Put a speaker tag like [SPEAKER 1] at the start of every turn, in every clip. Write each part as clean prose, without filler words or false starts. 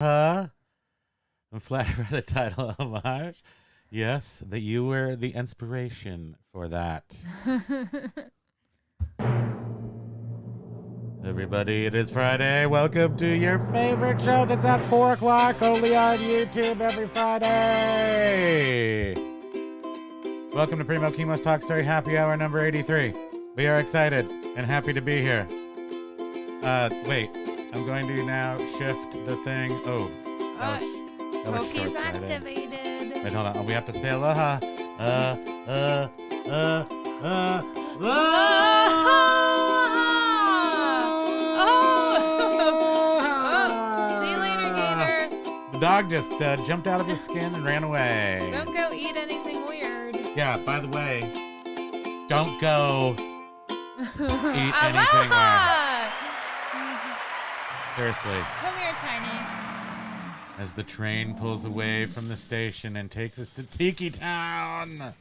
[SPEAKER 1] I'm flattered by the title homage. Yes, that you were the inspiration for that. Everybody, it is Friday. Welcome to your favorite show that's at 4 o'clock only on YouTube every Friday. Welcome to Primo, Kimo's Talk Story Happy Hour number 83. We are excited and happy to be here. Wait. I'm going to now shift the thing. Oh, that was
[SPEAKER 2] Poke's activated.
[SPEAKER 1] Wait, hold on. We have to say aloha. Aloha.
[SPEAKER 2] See you later, Gator.
[SPEAKER 1] The dog just jumped out of his skin and ran away.
[SPEAKER 2] Don't go eat anything weird.
[SPEAKER 1] Yeah, by the way, don't go eat anything weird. Seriously.
[SPEAKER 2] Come here, Tiny.
[SPEAKER 1] As the train pulls away from the station and takes us to Tiki Town,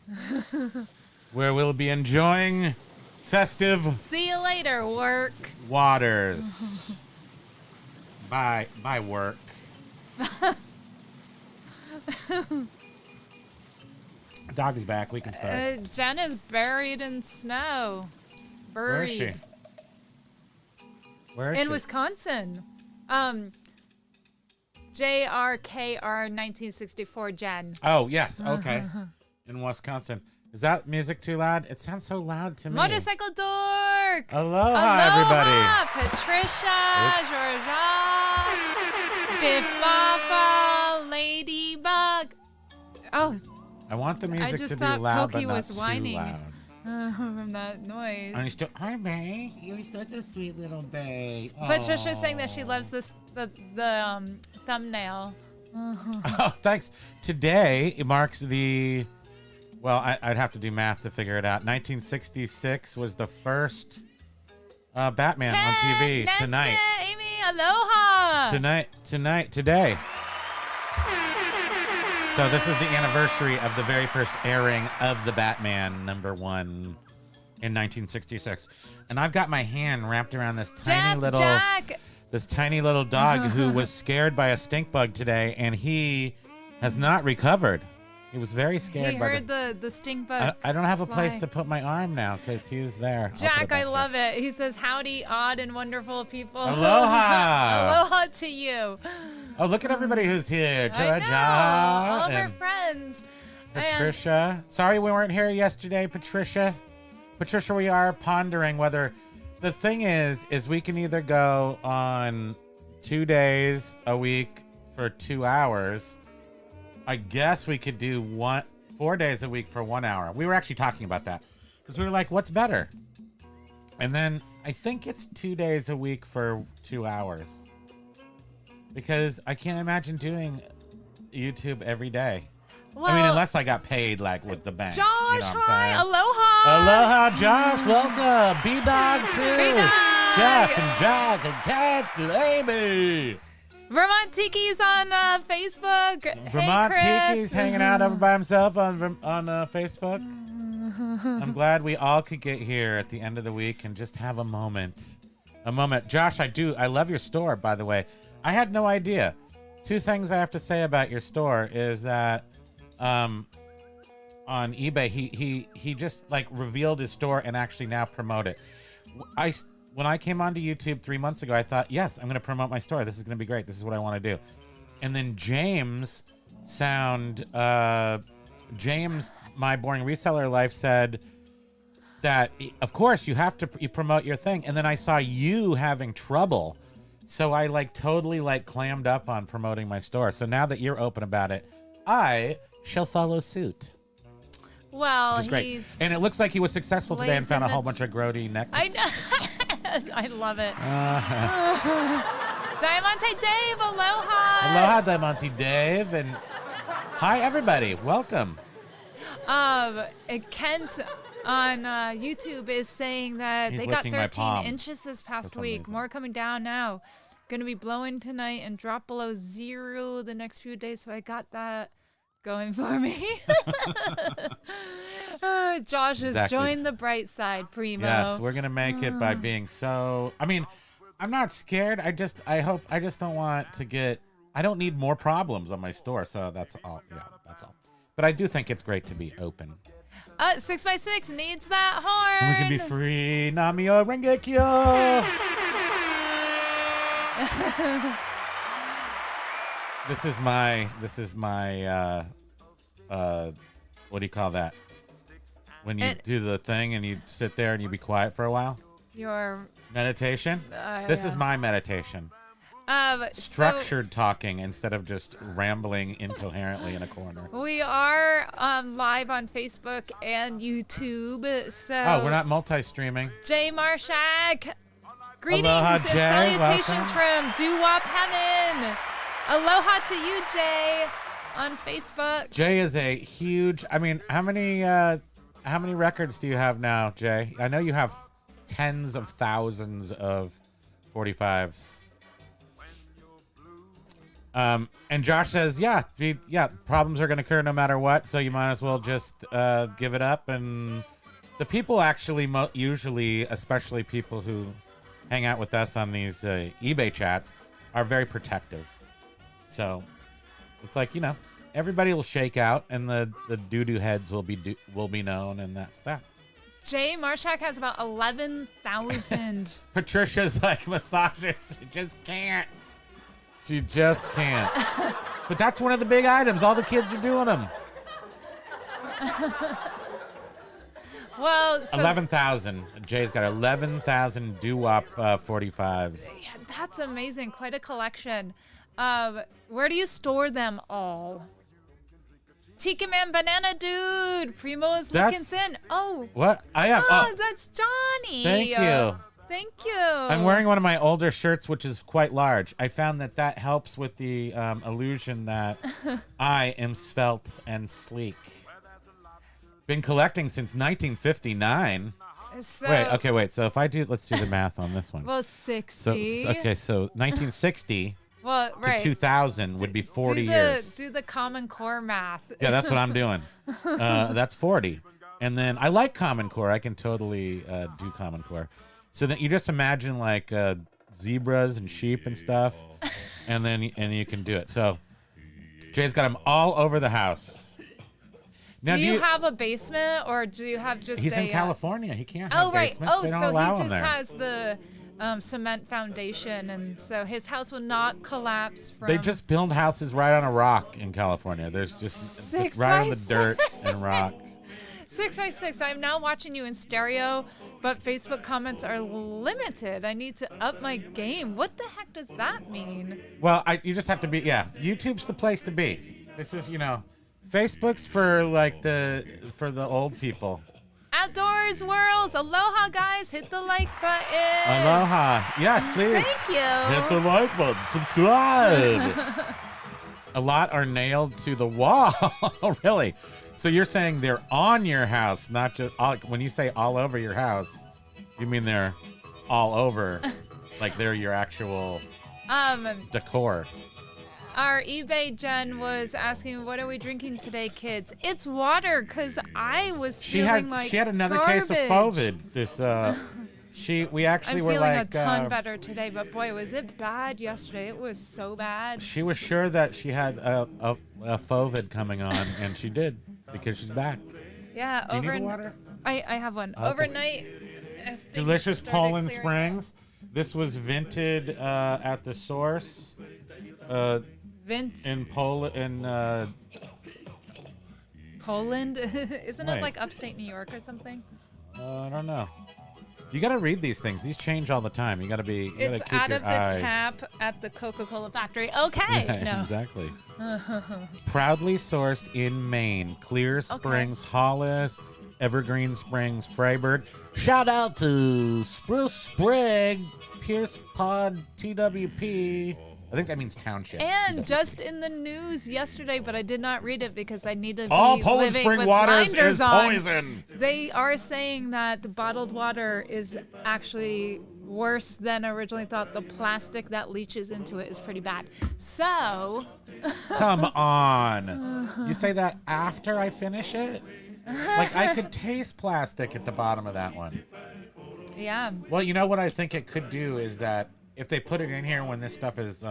[SPEAKER 1] where we'll be enjoying festive
[SPEAKER 2] See you later, work.
[SPEAKER 1] waters. Bye, work. Dog is back. We can start.
[SPEAKER 2] Jen is buried in snow. Buried.
[SPEAKER 1] Where is she? Where is
[SPEAKER 2] In
[SPEAKER 1] she?
[SPEAKER 2] Wisconsin. JRKR 1964 Jen.
[SPEAKER 1] Oh, yes. Okay. In Wisconsin. Is that music too loud? It sounds so loud to me.
[SPEAKER 2] Motorcycle Dork.
[SPEAKER 1] Aloha, everybody.
[SPEAKER 2] Patricia, Georgia, Biff, Boffo, Ladybug. Oh,
[SPEAKER 1] I want the music
[SPEAKER 2] just
[SPEAKER 1] to be
[SPEAKER 2] thought
[SPEAKER 1] loud,
[SPEAKER 2] Pokey
[SPEAKER 1] but not
[SPEAKER 2] was
[SPEAKER 1] too
[SPEAKER 2] whining.
[SPEAKER 1] loud.
[SPEAKER 2] from that noise.
[SPEAKER 1] And still, hi, May. You're such a sweet little babe.
[SPEAKER 2] Patricia's saying that she loves the thumbnail.
[SPEAKER 1] Oh, thanks. Today it marks the. Well, I'd have to do math to figure it out. 1966 was the first Batman on TV.
[SPEAKER 2] Nesbitt,
[SPEAKER 1] Tonight.
[SPEAKER 2] Amy, aloha.
[SPEAKER 1] Today. So this is the anniversary of the very first airing of the Batman #1 in 1966, and I've got my hand wrapped around this tiny little dog who was scared by a stink bug today, and he has not recovered. He was very scared.
[SPEAKER 2] He heard the stink bug.
[SPEAKER 1] I don't have a place
[SPEAKER 2] fly.
[SPEAKER 1] to put my arm now because he's there.
[SPEAKER 2] Jack, I love it. He says, howdy, odd and wonderful people.
[SPEAKER 1] Aloha.
[SPEAKER 2] Aloha to you.
[SPEAKER 1] Oh, look at everybody who's here.
[SPEAKER 2] I
[SPEAKER 1] Georgia.
[SPEAKER 2] know. All of our
[SPEAKER 1] and
[SPEAKER 2] friends.
[SPEAKER 1] Patricia. Sorry we weren't here yesterday, Patricia. Patricia, we are pondering whether... The thing is we can either go on 2 days a week for 2 hours. I guess we could do 4 days a week for 1 hour. We were actually talking about that because we were like, what's better? And then I think it's 2 days a week for 2 hours because I can't imagine doing YouTube every day.
[SPEAKER 2] Well,
[SPEAKER 1] I mean, unless I got paid like with the bank.
[SPEAKER 2] Josh,
[SPEAKER 1] you know what
[SPEAKER 2] hi,
[SPEAKER 1] I'm saying?
[SPEAKER 2] aloha.
[SPEAKER 1] Aloha, Josh. Welcome. B-Dog too.
[SPEAKER 2] B-Dog.
[SPEAKER 1] Jeff and Jack and Kat and Amy.
[SPEAKER 2] Vermont Tiki's on Facebook.
[SPEAKER 1] Vermont
[SPEAKER 2] hey, Chris.
[SPEAKER 1] Tiki's hanging out over by himself on Facebook. I'm glad we all could get here at the end of the week and just have a moment. Josh, I love your store, by the way. I had no idea. 2 things I have to say about your store is that on eBay he just like revealed his store and actually now promote it. When I came onto YouTube 3 months ago, I thought, yes, I'm going to promote my store. This is going to be great. This is what I want to do. And then James, my boring reseller life, said that, of course, you have to promote your thing. And then I saw you having trouble. So I totally clammed up on promoting my store. So now that you're open about it, I shall follow suit.
[SPEAKER 2] Well,
[SPEAKER 1] Which is great. And it looks like he was successful today and found a whole bunch of grody necklaces.
[SPEAKER 2] I know. I love it. Diamante Dave, aloha.
[SPEAKER 1] Aloha, Diamante Dave, and hi everybody. Welcome.
[SPEAKER 2] Kent on YouTube is saying that
[SPEAKER 1] He's
[SPEAKER 2] they got
[SPEAKER 1] licking my
[SPEAKER 2] 13
[SPEAKER 1] palm
[SPEAKER 2] inches this past
[SPEAKER 1] some
[SPEAKER 2] week.
[SPEAKER 1] reason.
[SPEAKER 2] More coming down now. Going to be blowing tonight and drop below 0 the next few days. So I got that going for me. Josh has joined the bright side, Primo.
[SPEAKER 1] Yes, we're gonna make it by being so. I mean, I'm not scared. I just don't want to get. I don't need more problems on my store, so that's all. Yeah, that's all. But I do think it's great to be open.
[SPEAKER 2] 6x6 needs that horn.
[SPEAKER 1] And we can be free. Namio Rengekyo. This is my what do you call that? When you do the thing and you sit there and you be quiet for a while?
[SPEAKER 2] Your
[SPEAKER 1] meditation? This is my meditation. Structured talking instead of just rambling incoherently in a corner.
[SPEAKER 2] We are live on Facebook and YouTube. So
[SPEAKER 1] we're not multi-streaming.
[SPEAKER 2] Jay Marshak, greetings
[SPEAKER 1] Aloha,
[SPEAKER 2] and
[SPEAKER 1] Jay.
[SPEAKER 2] salutations
[SPEAKER 1] Welcome.
[SPEAKER 2] from Doo-Wop Heaven. Aloha to you, Jay, on Facebook.
[SPEAKER 1] Jay is a huge. I mean, how many records do you have now, Jay? I know you have tens of thousands of 45s. And Josh says, yeah, problems are going to occur no matter what, so you might as well just give it up. And the people actually, usually, especially people who hang out with us on these eBay chats, are very protective. So it's like, everybody will shake out, and the doo-doo heads will be known, and that's that.
[SPEAKER 2] Jay Marshak has about 11,000.
[SPEAKER 1] Patricia's like massagers. She just can't. She just can't. But that's one of the big items. All the kids are doing them.
[SPEAKER 2] Well, so
[SPEAKER 1] 11,000. Jay's got 11,000 doo-wop 45s.
[SPEAKER 2] Yeah, that's amazing. Quite a collection. Where do you store them all? Tiki Man Banana Dude. Primo is looking thin. Oh.
[SPEAKER 1] What? I am.
[SPEAKER 2] Oh, that's Johnny.
[SPEAKER 1] Thank you.
[SPEAKER 2] Thank you.
[SPEAKER 1] I'm wearing one of my older shirts, which is quite large. I found that helps with the illusion that I am svelte and sleek. Been collecting since 1959. Wait. So if I do, let's do the math on this one.
[SPEAKER 2] Well, 60.
[SPEAKER 1] So 1960
[SPEAKER 2] to
[SPEAKER 1] 2000 would be 40 years.
[SPEAKER 2] Do the Common Core math.
[SPEAKER 1] Yeah, that's what I'm doing. That's 40. And then I like Common Core. I can totally do Common Core. So that you just imagine like zebras and sheep and stuff, and you can do it. So Jay's got them all over the house. Now,
[SPEAKER 2] do you have a basement, or do you have just?
[SPEAKER 1] He's in California. He can't have basements.
[SPEAKER 2] Oh,
[SPEAKER 1] they don't
[SPEAKER 2] so
[SPEAKER 1] allow
[SPEAKER 2] he
[SPEAKER 1] him
[SPEAKER 2] just
[SPEAKER 1] there.
[SPEAKER 2] has the cement foundation, and so his house will not collapse.
[SPEAKER 1] They just build houses right on a rock in California. There's just right on the dirt and rocks.
[SPEAKER 2] 6x6. I'm now watching you in stereo, but Facebook comments are limited. I need to up my game. What the heck does that mean?
[SPEAKER 1] Well, you just have to be. Yeah, YouTube's the place to be. This is, Facebook's for the old people.
[SPEAKER 2] Outdoors Worlds. Aloha, guys. Hit the like button.
[SPEAKER 1] Aloha. Yes, please.
[SPEAKER 2] Thank you.
[SPEAKER 1] Hit the like button. Subscribe. A lot are nailed to the wall. Really? So you're saying they're on your house, not just when you say all over your house, you mean they're all over, like they're your actual decor.
[SPEAKER 2] Our eBay Jen was asking, what are we drinking today, kids? It's water, because I was feeling like
[SPEAKER 1] she had another
[SPEAKER 2] garbage.
[SPEAKER 1] case of COVID. We actually were like...
[SPEAKER 2] I'm feeling a ton better today, but boy, was it bad yesterday. It was so bad.
[SPEAKER 1] She was sure that she had a COVID coming on, and she did, because she's back.
[SPEAKER 2] Yeah.
[SPEAKER 1] Do you need water?
[SPEAKER 2] I have one. Overnight.
[SPEAKER 1] Delicious Poland Springs. This was vented at the source. In Poland.
[SPEAKER 2] Poland? Isn't it like upstate New York or something?
[SPEAKER 1] I don't know. You got to read these things. These change all the time. You got to be.
[SPEAKER 2] It's out of the tap at the Coca-Cola factory. Okay.
[SPEAKER 1] Yeah,
[SPEAKER 2] no.
[SPEAKER 1] Exactly. Proudly sourced in Maine. Clear Springs, Hollis, Evergreen Springs, Freiburg. Shout out to Spruce Spring, Pierce Pod, TWP. I think that means township.
[SPEAKER 2] And just in the news yesterday, but I did not read it because I need to be
[SPEAKER 1] all Poland
[SPEAKER 2] living
[SPEAKER 1] spring
[SPEAKER 2] with
[SPEAKER 1] waters
[SPEAKER 2] blinders
[SPEAKER 1] is
[SPEAKER 2] on.
[SPEAKER 1] poison.
[SPEAKER 2] They are saying that the bottled water is actually worse than originally thought. The plastic that leaches into it is pretty bad. So...
[SPEAKER 1] Come on. You say that after I finish it? Like, I could taste plastic at the bottom of that one.
[SPEAKER 2] Yeah.
[SPEAKER 1] Well, you know what I think it could do is that if they put it in here when this stuff is,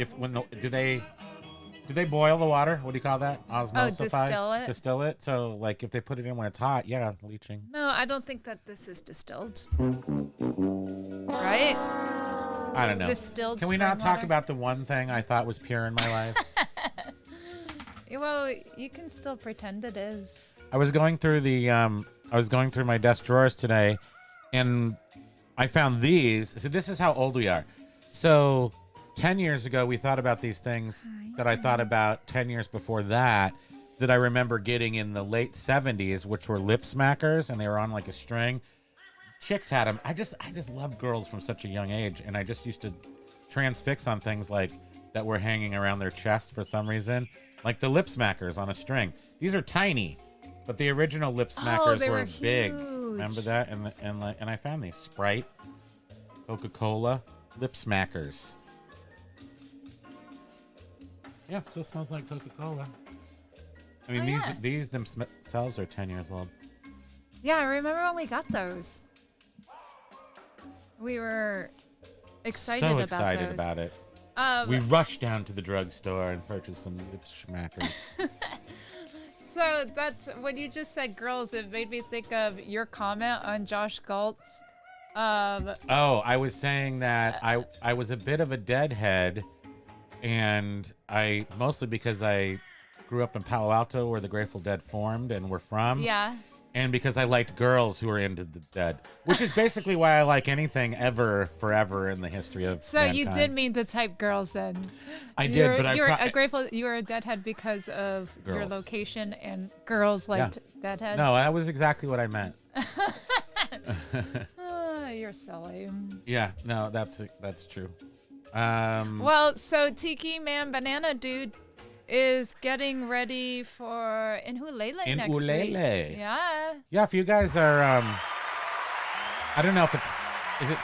[SPEAKER 1] do they boil the water? What do you call that? Osmosifies?
[SPEAKER 2] Distill it.
[SPEAKER 1] So like if they put it in when it's hot, yeah, leaching.
[SPEAKER 2] No, I don't think that this is distilled. Right?
[SPEAKER 1] I don't know.
[SPEAKER 2] Distilled.
[SPEAKER 1] Can we not talk about the one thing I thought was pure in my life?
[SPEAKER 2] Well, you can still pretend it is.
[SPEAKER 1] I was going through my desk drawers today, and I found these. So this is how old we are. So 10 years ago, we thought about these things that I thought about 10 years before that I remember getting in the late 70s, which were lip smackers, and they were on like a string. Chicks had them. I just loved girls from such a young age, and I just used to transfix on things like that were hanging around their chest for some reason, like the lip smackers on a string. These are tiny, but the original lip smackers were big. Remember that? And I found these Sprite, Coca-Cola lip smackers. Yeah, it still smells like Coca-Cola. I mean, these themselves are 10 years old.
[SPEAKER 2] Yeah, I remember when we got those. We were excited
[SPEAKER 1] about it. We rushed down to the drugstore and purchased some lip smackers.
[SPEAKER 2] So that's when you just said girls, it made me think of your comment on Josh Galt's.
[SPEAKER 1] I was saying that I was a bit of a deadhead, and mostly because I grew up in Palo Alto, where the Grateful Dead formed and were from.
[SPEAKER 2] Yeah.
[SPEAKER 1] And because I liked girls who were into the Dead, which is basically why I like anything ever, forever in the history of mankind.
[SPEAKER 2] You did mean to type girls then.
[SPEAKER 1] I did, but
[SPEAKER 2] you were a Deadhead because of your location, and girls liked Deadheads.
[SPEAKER 1] No, that was exactly what I meant.
[SPEAKER 2] You're silly.
[SPEAKER 1] Yeah, no, that's true.
[SPEAKER 2] Well, so Tiki Man Banana Dude is getting ready for Inhulele next week. Yeah.
[SPEAKER 1] Yeah, if you guys are, I don't know if is it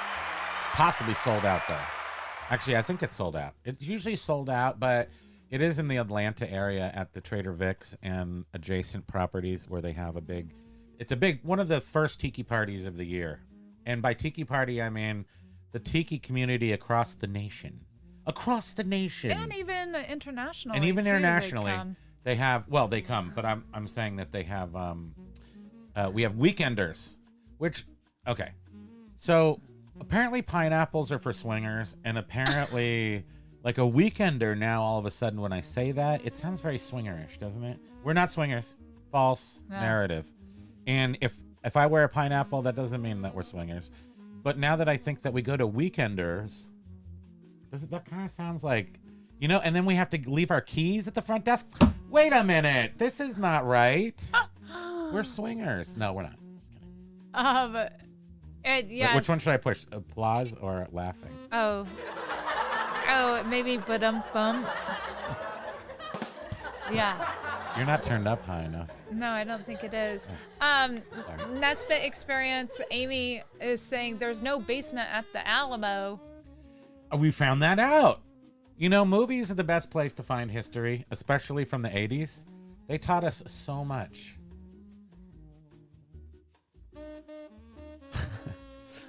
[SPEAKER 1] possibly sold out though? Actually, I think it's sold out. It's usually sold out, but it is in the Atlanta area at the Trader Vic's and adjacent properties where they have it's a big, one of the first tiki parties of the year. And by tiki party, I mean the tiki community across the nation. And
[SPEAKER 2] even internationally.
[SPEAKER 1] And even internationally, they have. Well, they come, but I'm saying that they have. We have weekenders, which okay. So apparently pineapples are for swingers, and apparently like a weekender now. All of a sudden, when I say that, it sounds very swingerish, doesn't it? We're not swingers. False narrative. And if I wear a pineapple, that doesn't mean that we're swingers. But now that I think that we go to weekenders. That kind of sounds like, and then we have to leave our keys at the front desk. Wait a minute. This is not right. We're swingers. No, we're not. Just kidding.
[SPEAKER 2] Yes.
[SPEAKER 1] Which one should I push? Applause or laughing?
[SPEAKER 2] Oh, maybe bum. Yeah.
[SPEAKER 1] You're not turned up high enough.
[SPEAKER 2] No, I don't think it is. Nesbitt Experience, Amy is saying there's no basement at the Alamo.
[SPEAKER 1] We found that out. Movies are the best place to find history, especially from the 80s. They taught us so much.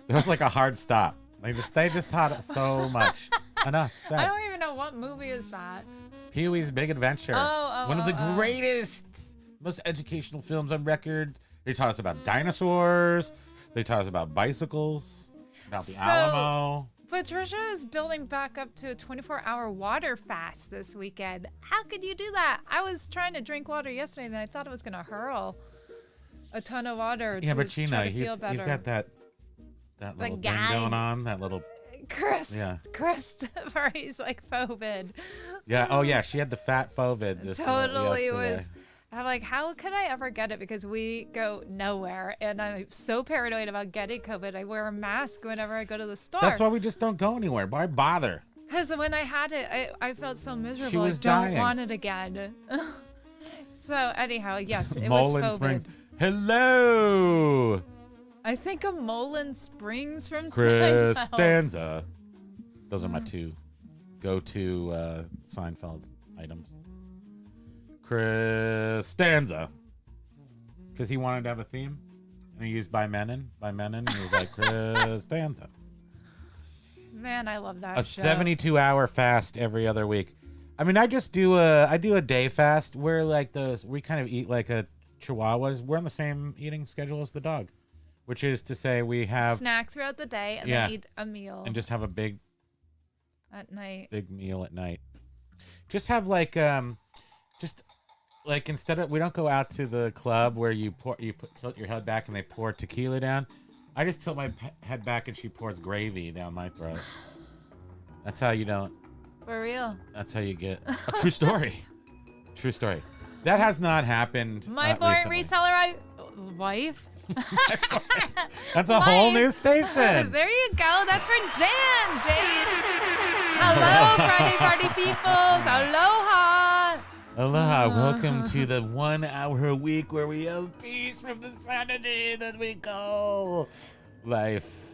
[SPEAKER 1] There was like a hard stop. They just taught us so much. Enough said.
[SPEAKER 2] I don't even know what movie is that.
[SPEAKER 1] Pee-wee's Big Adventure. One of the greatest, most educational films on record. They taught us about dinosaurs. They taught us about bicycles, about the Alamo.
[SPEAKER 2] Patricia is building back up to a 24-hour water fast this weekend. How could you do that? I was trying to drink water yesterday, and I thought it was going to hurl a ton of water to
[SPEAKER 1] but
[SPEAKER 2] try to feel better.
[SPEAKER 1] You've got that little thing going on, that little...
[SPEAKER 2] Christopher, he's like phovid.
[SPEAKER 1] Yeah, oh yeah, she had the fat phovid this
[SPEAKER 2] Totally was... I'm like, how could I ever get it? Because we go nowhere, and I'm so paranoid about getting COVID. I wear a mask whenever I go to the store.
[SPEAKER 1] That's why we just don't go anywhere. Why bother?
[SPEAKER 2] Because when I had it, I felt so miserable.
[SPEAKER 1] She was
[SPEAKER 2] I don't
[SPEAKER 1] dying.
[SPEAKER 2] want it again. So anyhow, yes, it
[SPEAKER 1] Mullen
[SPEAKER 2] was COVID.
[SPEAKER 1] Springs. Hello.
[SPEAKER 2] I think of Mullen Springs from
[SPEAKER 1] Seinfeld. Those are my two go-to Seinfeld items. Stanza, because he wanted to have a theme, and he used by Menon. He was like Stanza.
[SPEAKER 2] Man, I love that
[SPEAKER 1] A
[SPEAKER 2] show.
[SPEAKER 1] 72-hour fast every other week. I mean, I do a day fast where like we kind of eat like a Chihuahuas. We're on the same eating schedule as the dog, which is to say we have
[SPEAKER 2] snack throughout the day and then eat a meal.
[SPEAKER 1] And just have a big
[SPEAKER 2] at night.
[SPEAKER 1] Big meal at night. Just have like instead of we don't go out to the club where tilt your head back and they pour tequila down. I just tilt my head back and she pours gravy down my throat. That's how you don't.
[SPEAKER 2] For real.
[SPEAKER 1] That's how you get a true story. True story. That has not happened.
[SPEAKER 2] My boy reseller wife.
[SPEAKER 1] That's a whole new station.
[SPEAKER 2] There you go. That's for Jan. Jade. Hello, Friday party peoples. Aloha.
[SPEAKER 1] Aloha. Welcome to the 1 hour a week where we have peace from the sanity that we call life.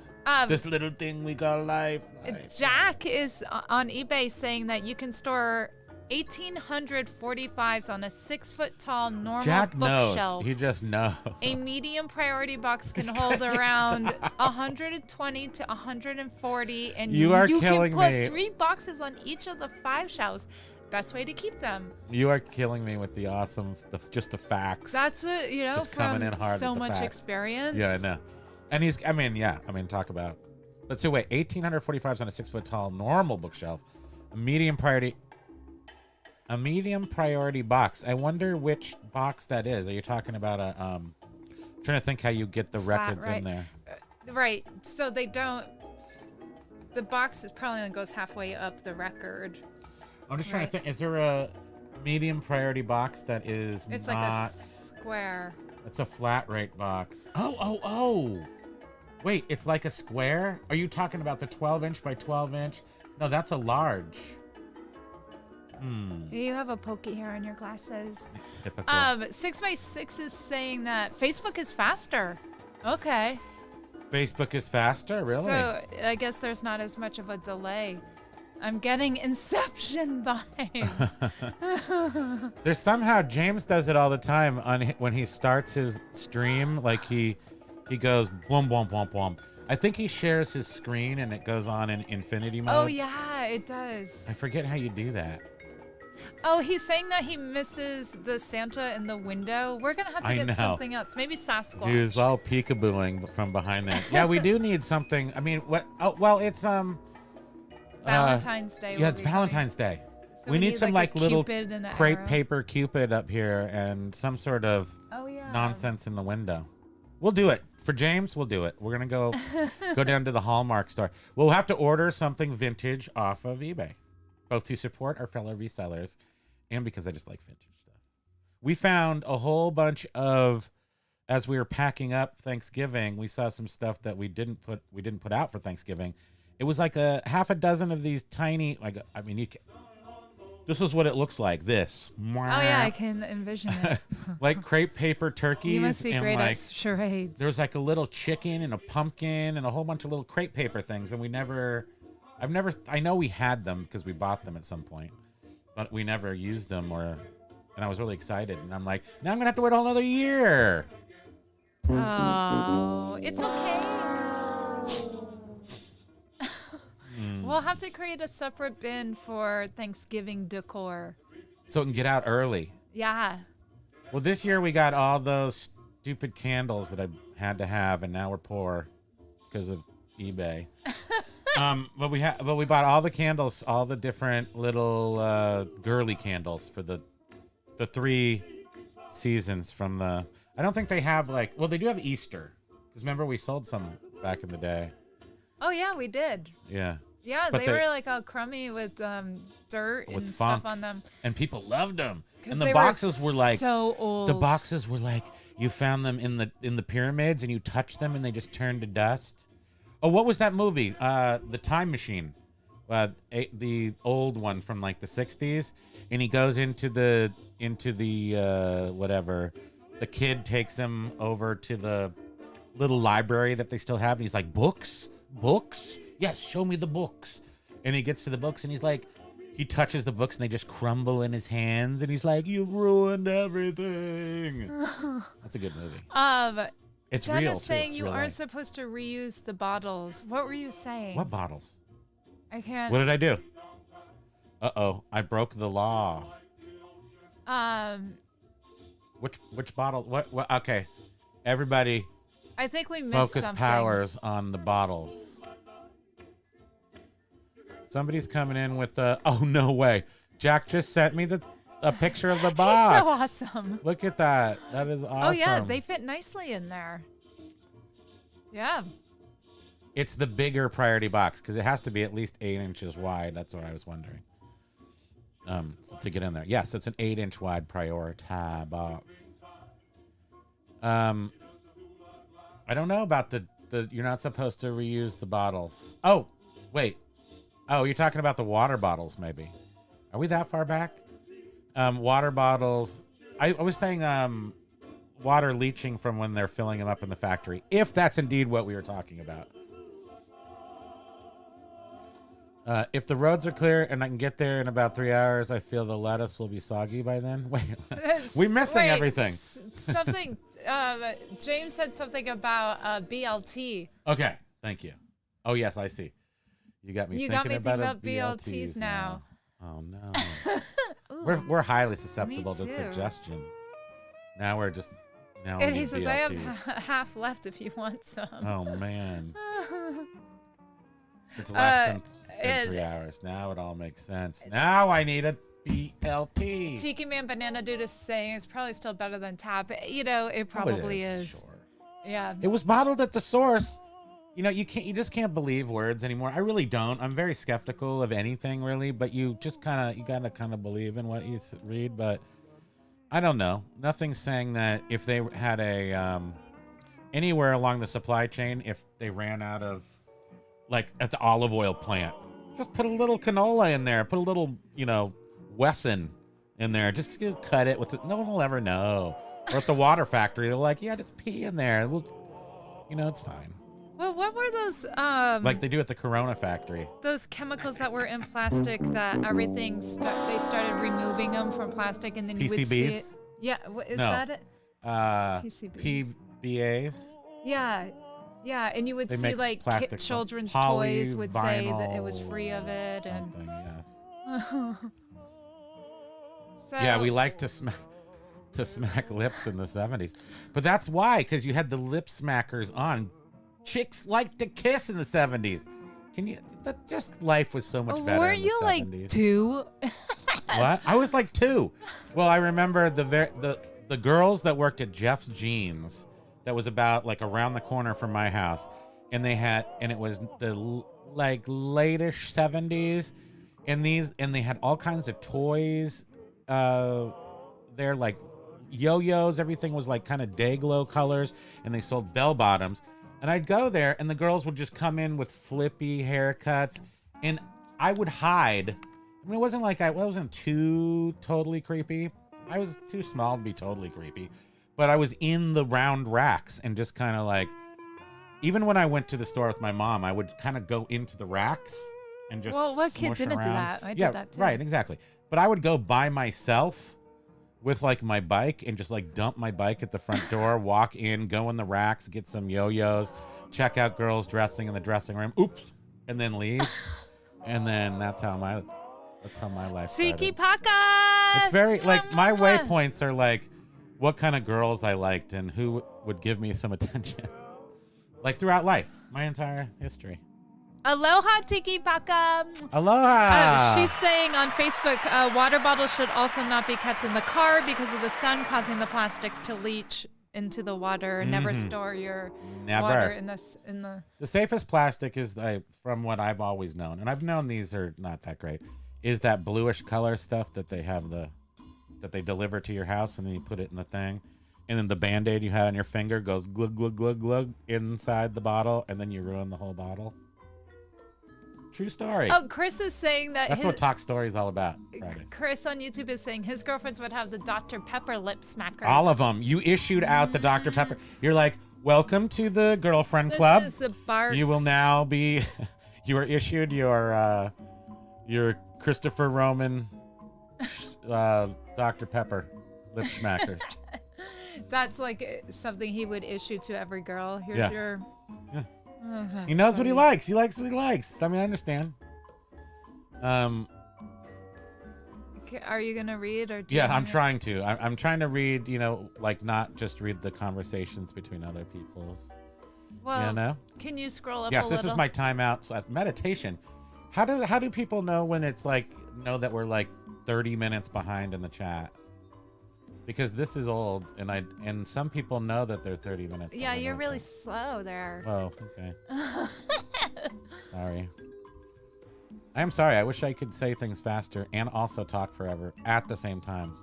[SPEAKER 1] This little thing we call life.
[SPEAKER 2] Jack is on eBay saying that you can store 1,845s on a 6-foot tall normal
[SPEAKER 1] Jack
[SPEAKER 2] bookshelf.
[SPEAKER 1] knows. He just knows.
[SPEAKER 2] A medium priority box can hold around 120 to 140, and you can put 3 boxes on each of the 5 shelves. Best way to keep them.
[SPEAKER 1] You are killing me with the awesome, just the facts.
[SPEAKER 2] That's what,
[SPEAKER 1] just coming in hard
[SPEAKER 2] so
[SPEAKER 1] with the
[SPEAKER 2] much
[SPEAKER 1] facts.
[SPEAKER 2] experience.
[SPEAKER 1] Yeah, I know. And talk about. But so wait, 1,845s on a 6-foot tall normal bookshelf, a medium priority box. I wonder which box that is. Are you talking about I'm trying to think how you get the records in there.
[SPEAKER 2] Right. So they don't. The box is probably only goes halfway up the record.
[SPEAKER 1] I'm just trying to think. Is there a medium priority box that is
[SPEAKER 2] It's
[SPEAKER 1] not...
[SPEAKER 2] like a square.
[SPEAKER 1] It's a flat rate box. Oh. Wait, it's like a square? Are you talking about the 12-inch by 12-inch? No, that's a large.
[SPEAKER 2] You have a pokey hair in your glasses.
[SPEAKER 1] Typical.
[SPEAKER 2] 6x6 is saying that Facebook is faster. Okay.
[SPEAKER 1] Facebook is faster? Really?
[SPEAKER 2] So I guess there's not as much of a delay. I'm getting Inception vibes.
[SPEAKER 1] There's somehow James does it all the time when he starts his stream. Like he goes boom, boom, boom, boom. I think he shares his screen and it goes on in infinity mode.
[SPEAKER 2] Oh yeah, it does.
[SPEAKER 1] I forget how you do that.
[SPEAKER 2] Oh, he's saying that he misses the Santa in the window. We're gonna have to get something else. Maybe Sasquatch.
[SPEAKER 1] He was all peekabooing from behind there. Yeah, we do need something. I mean, what? Oh, well, it's
[SPEAKER 2] Valentine's Day.
[SPEAKER 1] Yeah, it's Valentine's Day.
[SPEAKER 2] So
[SPEAKER 1] we need some like little crepe
[SPEAKER 2] arrow.
[SPEAKER 1] paper Cupid up here and some sort of nonsense in the window. We'll do it. For James, we'll do it. We're going to go down to the Hallmark store. We'll have to order something vintage off of eBay, both to support our fellow resellers and because I just like vintage stuff. We found a whole bunch of, as we were packing up Thanksgiving, we saw some stuff that we didn't put out for Thanksgiving. It was like a half a dozen of these tiny, this is what it looks like. This.
[SPEAKER 2] Oh yeah, I can envision it.
[SPEAKER 1] Like crepe paper turkeys.
[SPEAKER 2] You must be
[SPEAKER 1] and
[SPEAKER 2] great
[SPEAKER 1] like,
[SPEAKER 2] at charades.
[SPEAKER 1] There's like a little chicken and a pumpkin and a whole bunch of little crepe paper things, and I know we had them because we bought them at some point, but we never used them and I was really excited, and I'm like, now I'm gonna have to wait a whole another year.
[SPEAKER 2] Oh, it's okay. We'll have to create a separate bin for Thanksgiving decor.
[SPEAKER 1] So it can get out early.
[SPEAKER 2] Yeah.
[SPEAKER 1] Well, this year we got all those stupid candles that I had to have, and now we're poor because of eBay. But we bought all the candles, all the different little girly candles for the 3 seasons from the. I don't think they have they do have Easter, because remember we sold some back in the day.
[SPEAKER 2] Oh yeah, we did.
[SPEAKER 1] Yeah.
[SPEAKER 2] Yeah, they were like all crummy with dirt and stuff on them.
[SPEAKER 1] And people loved them. And the
[SPEAKER 2] they
[SPEAKER 1] boxes were like
[SPEAKER 2] so old.
[SPEAKER 1] The boxes were like you found them in the pyramids and you touched them and they just turned to dust. Oh, what was that movie? The Time Machine. The old one from like the 60s, and he goes into the whatever. The kid takes him over to the little library that they still have, and he's like, books? Yes, show me the books. And he gets to the books and he's like, he touches the books and they just crumble in his hands, and he's like, you've ruined everything. That's a good movie.
[SPEAKER 2] It's
[SPEAKER 1] Jen
[SPEAKER 2] real.
[SPEAKER 1] Is
[SPEAKER 2] saying
[SPEAKER 1] it's
[SPEAKER 2] you
[SPEAKER 1] real
[SPEAKER 2] aren't
[SPEAKER 1] life.
[SPEAKER 2] supposed to reuse the bottles. What were you saying?
[SPEAKER 1] What bottles?
[SPEAKER 2] I can't.
[SPEAKER 1] What did I do? Uh-oh, I broke the law. Which bottle? What? Okay, everybody.
[SPEAKER 2] I think we missed
[SPEAKER 1] Focus
[SPEAKER 2] something.
[SPEAKER 1] powers on the bottles. Somebody's coming in with the. Oh no way! Jack just sent me a picture of the box.
[SPEAKER 2] He's so awesome.
[SPEAKER 1] Look at that. That is awesome.
[SPEAKER 2] Oh yeah, they fit nicely in there. Yeah.
[SPEAKER 1] It's the bigger priority box because it has to be at least 8 inches wide. That's what I was wondering. So to get in there, yes, it's an 8-inch wide priority box. I don't know about the. You're not supposed to reuse the bottles. Oh, wait. Oh, you're talking about the water bottles, maybe. Are we that far back? Water bottles. I was saying water leaching from when they're filling them up in the factory, if that's indeed what we were talking about. If the roads are clear and I can get there in about 3 hours, I feel the lettuce will be soggy by then. Wait, we're missing everything.
[SPEAKER 2] Something. James said something about BLT.
[SPEAKER 1] Okay, thank you. Oh yes, I see. You got me thinking about
[SPEAKER 2] BLTs now.
[SPEAKER 1] Oh no. We're highly susceptible to suggestion. Now we're just
[SPEAKER 2] And he says,
[SPEAKER 1] BLTs.
[SPEAKER 2] I have half left if you want some.
[SPEAKER 1] Oh man. It's less than 3 hours. Now it all makes sense. Now I need a BLT.
[SPEAKER 2] Tiki Man Banana Dude is saying it's probably still better than tap. You know, it probably is.
[SPEAKER 1] Sure.
[SPEAKER 2] Yeah.
[SPEAKER 1] It was bottled at the source. You know, you just can't believe words anymore. I really don't. I'm very skeptical of anything really, but you gotta kind of believe in what you read. But I don't know. Nothing's saying that if they had a anywhere along the supply chain, if they ran out of, like at the olive oil plant, just put a little canola in there, put a little, Wesson in there, just to cut it with it. No one will ever know. Or at the water factory, they're like, yeah, just pee in there. It's fine.
[SPEAKER 2] Well, what were those?
[SPEAKER 1] Like they do at the Corona factory.
[SPEAKER 2] Those chemicals that were in plastic that everything they started removing them from plastic, and then you would see it. Yeah, is that it?
[SPEAKER 1] PCBs. PBAs.
[SPEAKER 2] Yeah, and you would
[SPEAKER 1] They
[SPEAKER 2] see
[SPEAKER 1] make
[SPEAKER 2] like
[SPEAKER 1] plastic
[SPEAKER 2] children's
[SPEAKER 1] poly,
[SPEAKER 2] toys would say that it
[SPEAKER 1] vinyl,
[SPEAKER 2] was free of it, and
[SPEAKER 1] yes.
[SPEAKER 2] so
[SPEAKER 1] Yeah, we like to smack lips in the 70s, but that's why, because you had the lip smackers on. Chicks liked to kiss in the 70s. Life was so much better.
[SPEAKER 2] Weren't
[SPEAKER 1] in the
[SPEAKER 2] you
[SPEAKER 1] 70s.
[SPEAKER 2] like 2?
[SPEAKER 1] What? I was like 2. Well, I remember the girls that worked at Jeff's Jeans, that was about like around the corner from my house, and it was the like late-ish 70s, and they had all kinds of toys. They're like yo-yos. Everything was like kind of day glow colors, and they sold bell bottoms. And I'd go there, and the girls would just come in with flippy haircuts, and I would hide. I mean, it wasn't like I wasn't too totally creepy. I was too small to be totally creepy, but I was in the round racks and just kind of like, even when I went to the store with my mom, I would kind of go into the racks and just.
[SPEAKER 2] Well, what kid didn't do that? I did that too.
[SPEAKER 1] Right, exactly. But I would go by myself with like my bike and just like dump my bike at the front door, walk in, go in the racks, get some yo-yos, check out girls dressing in the dressing room, oops, and then leave. And then that's how my life started.
[SPEAKER 2] Tiki Paka!
[SPEAKER 1] It's very like my waypoints are like what kind of girls I liked and who would give me some attention. Like throughout life, my entire history.
[SPEAKER 2] Aloha, Tiki Paka.
[SPEAKER 1] Aloha.
[SPEAKER 2] She's saying on Facebook, water bottles should also not be kept in the car because of the sun causing the plastics to leach into the water. Mm-hmm. Never store your water in the. The
[SPEAKER 1] safest plastic is, from what I've always known, and I've known these are not that great, is that bluish color stuff that they have that they deliver to your house, and then you put it in the thing, and then the Band-Aid you had on your finger goes glug glug glug glug inside the bottle, and then you ruin the whole bottle. True story.
[SPEAKER 2] Oh, Chris is saying that
[SPEAKER 1] that's what Talk Story is all about. Fridays.
[SPEAKER 2] Chris on YouTube is saying his girlfriends would have the Dr. Pepper lip smackers.
[SPEAKER 1] All of them. You issued out the Dr. Pepper. You're like, welcome to the girlfriend club.
[SPEAKER 2] This is a Barks.
[SPEAKER 1] You will now be. You are issued your Christopher Roman Dr. Pepper lip smackers.
[SPEAKER 2] That's like something he would issue to every girl. Here's your.
[SPEAKER 1] Yeah. He knows what he likes. He likes what he likes. I mean, I understand.
[SPEAKER 2] Are you gonna read or?
[SPEAKER 1] Yeah, I'm trying to. I'm trying to read. Like not just read the conversations between other people's.
[SPEAKER 2] Well, can you scroll up?
[SPEAKER 1] Yes,
[SPEAKER 2] a
[SPEAKER 1] this
[SPEAKER 2] little?
[SPEAKER 1] is my timeout. So meditation. How do people know when it's like know that we're like 30 minutes behind in the chat? Because this is old, and some people know that they're 30 minutes.
[SPEAKER 2] Yeah, you're really slow there.
[SPEAKER 1] Oh, okay. Sorry. I am sorry. I wish I could say things faster and also talk forever at the same time.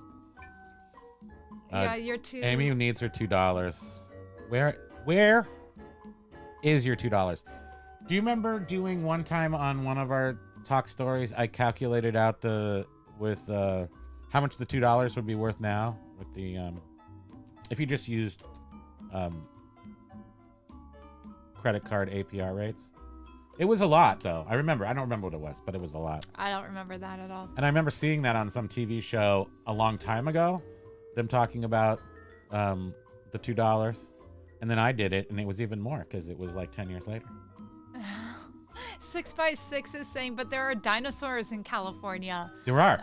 [SPEAKER 2] Yeah, you're too.
[SPEAKER 1] Amy needs her $2. Where is your $2? Do you remember doing one time on one of our talk stories? I calculated out how much the $2 would be worth now with the if you just used credit card APR rates. It was a lot, though. I don't remember what it was, but it was a lot.
[SPEAKER 2] I don't remember that at all.
[SPEAKER 1] And I remember seeing that on some TV show a long time ago, them talking about the $2. And then I did it, and it was even more because it was like 10 years later.
[SPEAKER 2] 6x6 is saying, but there are dinosaurs in California.
[SPEAKER 1] There are.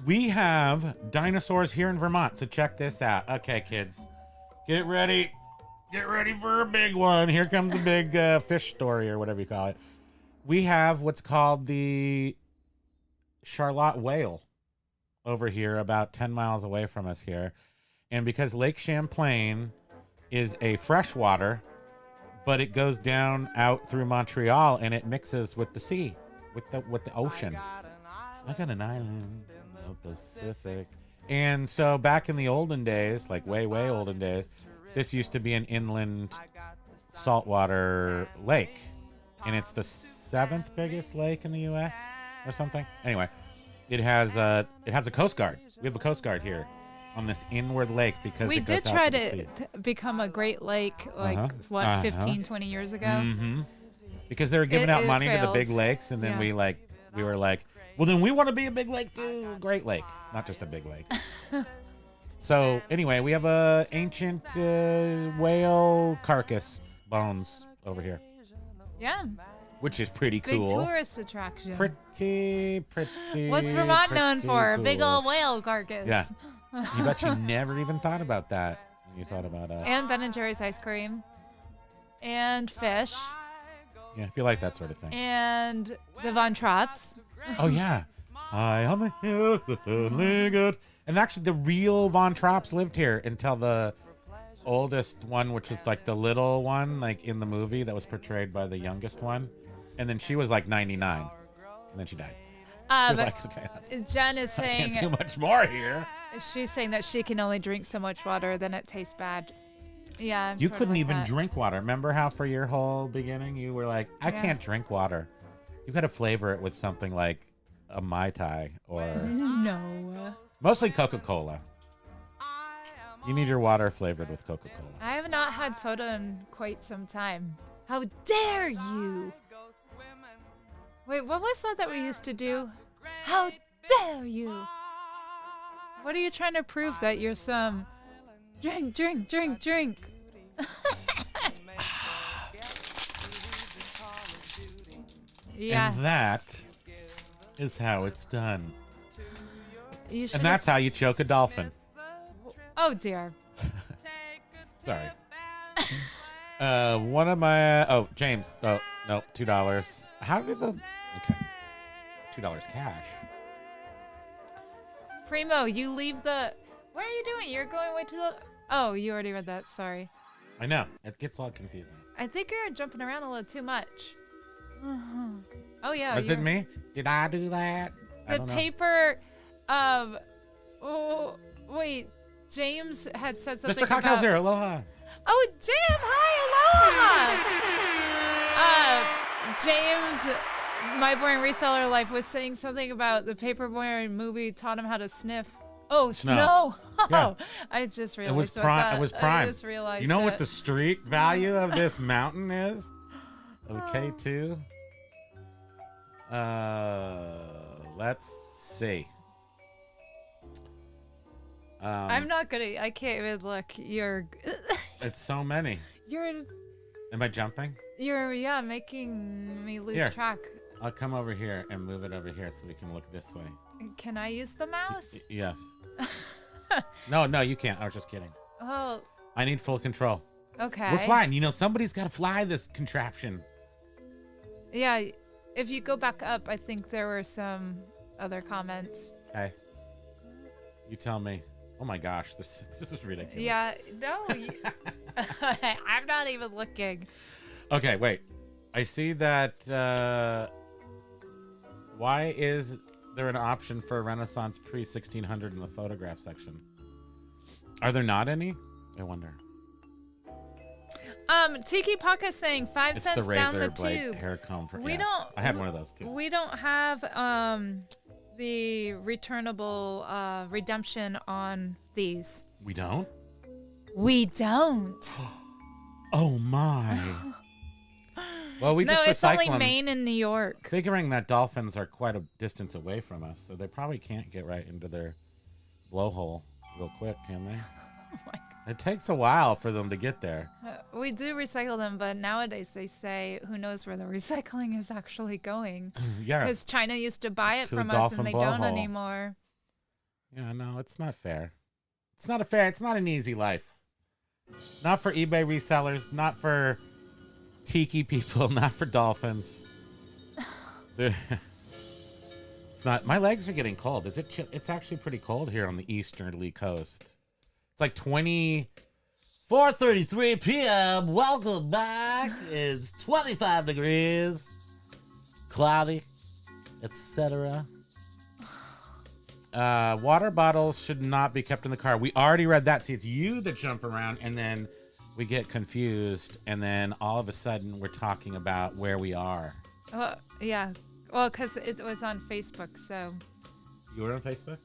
[SPEAKER 1] We have dinosaurs here in Vermont, so check this out. Okay, kids, get ready. Get ready for a big one. Here comes a big fish story or whatever you call it. We have what's called the Charlotte whale over here about 10 miles away from us here. And because Lake Champlain is a freshwater, but it goes down out through Montreal and it mixes with the sea, with the ocean. I got an island in the Pacific. And so back in the olden days, like way, way olden days, this used to be an inland saltwater lake, and it's the 7th biggest lake in the U.S. or something. Anyway, it has a Coast Guard. We have a Coast Guard here on this inward lake because
[SPEAKER 2] we
[SPEAKER 1] it goes
[SPEAKER 2] did
[SPEAKER 1] out
[SPEAKER 2] try
[SPEAKER 1] to the sea.
[SPEAKER 2] to become a Great Lake 15, 20 years ago.
[SPEAKER 1] Mm-hmm. Because they were giving out money to the big lakes, and then we were like, well, then we want to be a big lake too, Great Lake, not just a big lake. So anyway, we have a ancient whale carcass bones over here.
[SPEAKER 2] Yeah.
[SPEAKER 1] Which is pretty cool.
[SPEAKER 2] Big tourist attraction.
[SPEAKER 1] Pretty.
[SPEAKER 2] What's Vermont known for?
[SPEAKER 1] Cool.
[SPEAKER 2] Big old whale carcass.
[SPEAKER 1] Yeah. You bet you never even thought about that when you thought about us.
[SPEAKER 2] And Ben & Jerry's ice cream. And fish.
[SPEAKER 1] Yeah, if you like that sort of thing.
[SPEAKER 2] And the Von Trapps.
[SPEAKER 1] Oh, yeah. High on the hill, only good. And actually, the real Von Trapps lived here until the oldest one, which was like the little one, like in the movie that was portrayed by the youngest one. And then she was like 99. And then she died. She was like, okay,
[SPEAKER 2] Jen is saying...
[SPEAKER 1] I can't do much more here.
[SPEAKER 2] She's saying that she can only drink so much water, then it tastes bad. Yeah,
[SPEAKER 1] you couldn't even drink water. Remember how for your whole beginning you were like, I can't drink water. You got to flavor it with something like a Mai Tai or...
[SPEAKER 2] No.
[SPEAKER 1] Mostly Coca-Cola. You need your water flavored with Coca-Cola.
[SPEAKER 2] I have not had soda in quite some time. How dare you? Wait, what was that we used to do? How dare you? What are you trying to prove that you're some... Drink. Yeah.
[SPEAKER 1] And that is how it's done.
[SPEAKER 2] And
[SPEAKER 1] that's how you choke a dolphin.
[SPEAKER 2] Oh, dear.
[SPEAKER 1] Sorry. One of my... Oh, James. Oh, no, $2. How did the... Okay. $2 cash.
[SPEAKER 2] Primo, you leave the... What are you doing? You're going way to the... Oh, you already read that. Sorry.
[SPEAKER 1] I know. It gets all confusing.
[SPEAKER 2] I think you're jumping around a little too much. Oh, yeah.
[SPEAKER 1] Was it me? Did I do that?
[SPEAKER 2] The paper... Oh, wait. James had said something
[SPEAKER 1] Mr. Cocktail's here. Aloha.
[SPEAKER 2] Oh, Jam. Hi. Aloha. James, my boring reseller life, was saying something about the Paperboy movie taught him how to sniff. Oh, snow. Oh,
[SPEAKER 1] yeah.
[SPEAKER 2] I just realized
[SPEAKER 1] it was prime. It was prime.
[SPEAKER 2] I just realized
[SPEAKER 1] you know what the street value of this mountain is? Okay, too. Let's see.
[SPEAKER 2] I'm not gonna. I can't even look. You're.
[SPEAKER 1] It's so many.
[SPEAKER 2] You're.
[SPEAKER 1] Am I jumping?
[SPEAKER 2] You're making me lose track.
[SPEAKER 1] I'll come over here and move it over here so we can look this way.
[SPEAKER 2] Can I use the mouse?
[SPEAKER 1] Yes. No, you can't. I was just kidding.
[SPEAKER 2] Oh.
[SPEAKER 1] I need full control.
[SPEAKER 2] Okay.
[SPEAKER 1] We're flying. You know, somebody's got to fly this contraption.
[SPEAKER 2] Yeah. If you go back up, I think there were some other comments.
[SPEAKER 1] Okay. You tell me. Oh my gosh, this is ridiculous.
[SPEAKER 2] Yeah. No. I'm not even looking.
[SPEAKER 1] Okay, wait. I see that. Why is there an option for a Renaissance pre-1600 in the photograph section? Are there not any? I wonder.
[SPEAKER 2] Tiki Paka saying 5
[SPEAKER 1] It's
[SPEAKER 2] cents
[SPEAKER 1] the
[SPEAKER 2] down the
[SPEAKER 1] razor blade
[SPEAKER 2] tube.
[SPEAKER 1] hair comb for.
[SPEAKER 2] We
[SPEAKER 1] yes.
[SPEAKER 2] don't.
[SPEAKER 1] I had one of those too.
[SPEAKER 2] We don't have the returnable redemption on these.
[SPEAKER 1] We don't.
[SPEAKER 2] We don't.
[SPEAKER 1] Oh my. Well, we
[SPEAKER 2] no,
[SPEAKER 1] just
[SPEAKER 2] it's
[SPEAKER 1] recycle
[SPEAKER 2] only
[SPEAKER 1] them,
[SPEAKER 2] Maine and New York.
[SPEAKER 1] figuring that dolphins are quite a distance away from us, so they probably can't get right into their blowhole real quick, can they?
[SPEAKER 2] Oh my God.
[SPEAKER 1] It takes a while for them to get there.
[SPEAKER 2] We do recycle them, but nowadays they say who knows where the recycling is actually going.
[SPEAKER 1] Yeah.
[SPEAKER 2] Because China used to buy it
[SPEAKER 1] To the
[SPEAKER 2] from us
[SPEAKER 1] dolphin
[SPEAKER 2] and they don't
[SPEAKER 1] blowhole.
[SPEAKER 2] anymore.
[SPEAKER 1] Yeah, no, it's not fair. It's not fair. It's not an easy life. Not for eBay resellers, not for Tiki people, not for dolphins. It's not. My legs are getting cold. Is it? It's actually pretty cold here on the easterly coast. It's like 4:33 p.m. Welcome back. It's 25 degrees, cloudy, etc. Water bottles should not be kept in the car. We already read that. See, it's you that jump around, and then we get confused, and then all of a sudden we're talking about where we are.
[SPEAKER 2] Well, yeah. Well, because it was on Facebook, so.
[SPEAKER 1] You were on Facebook?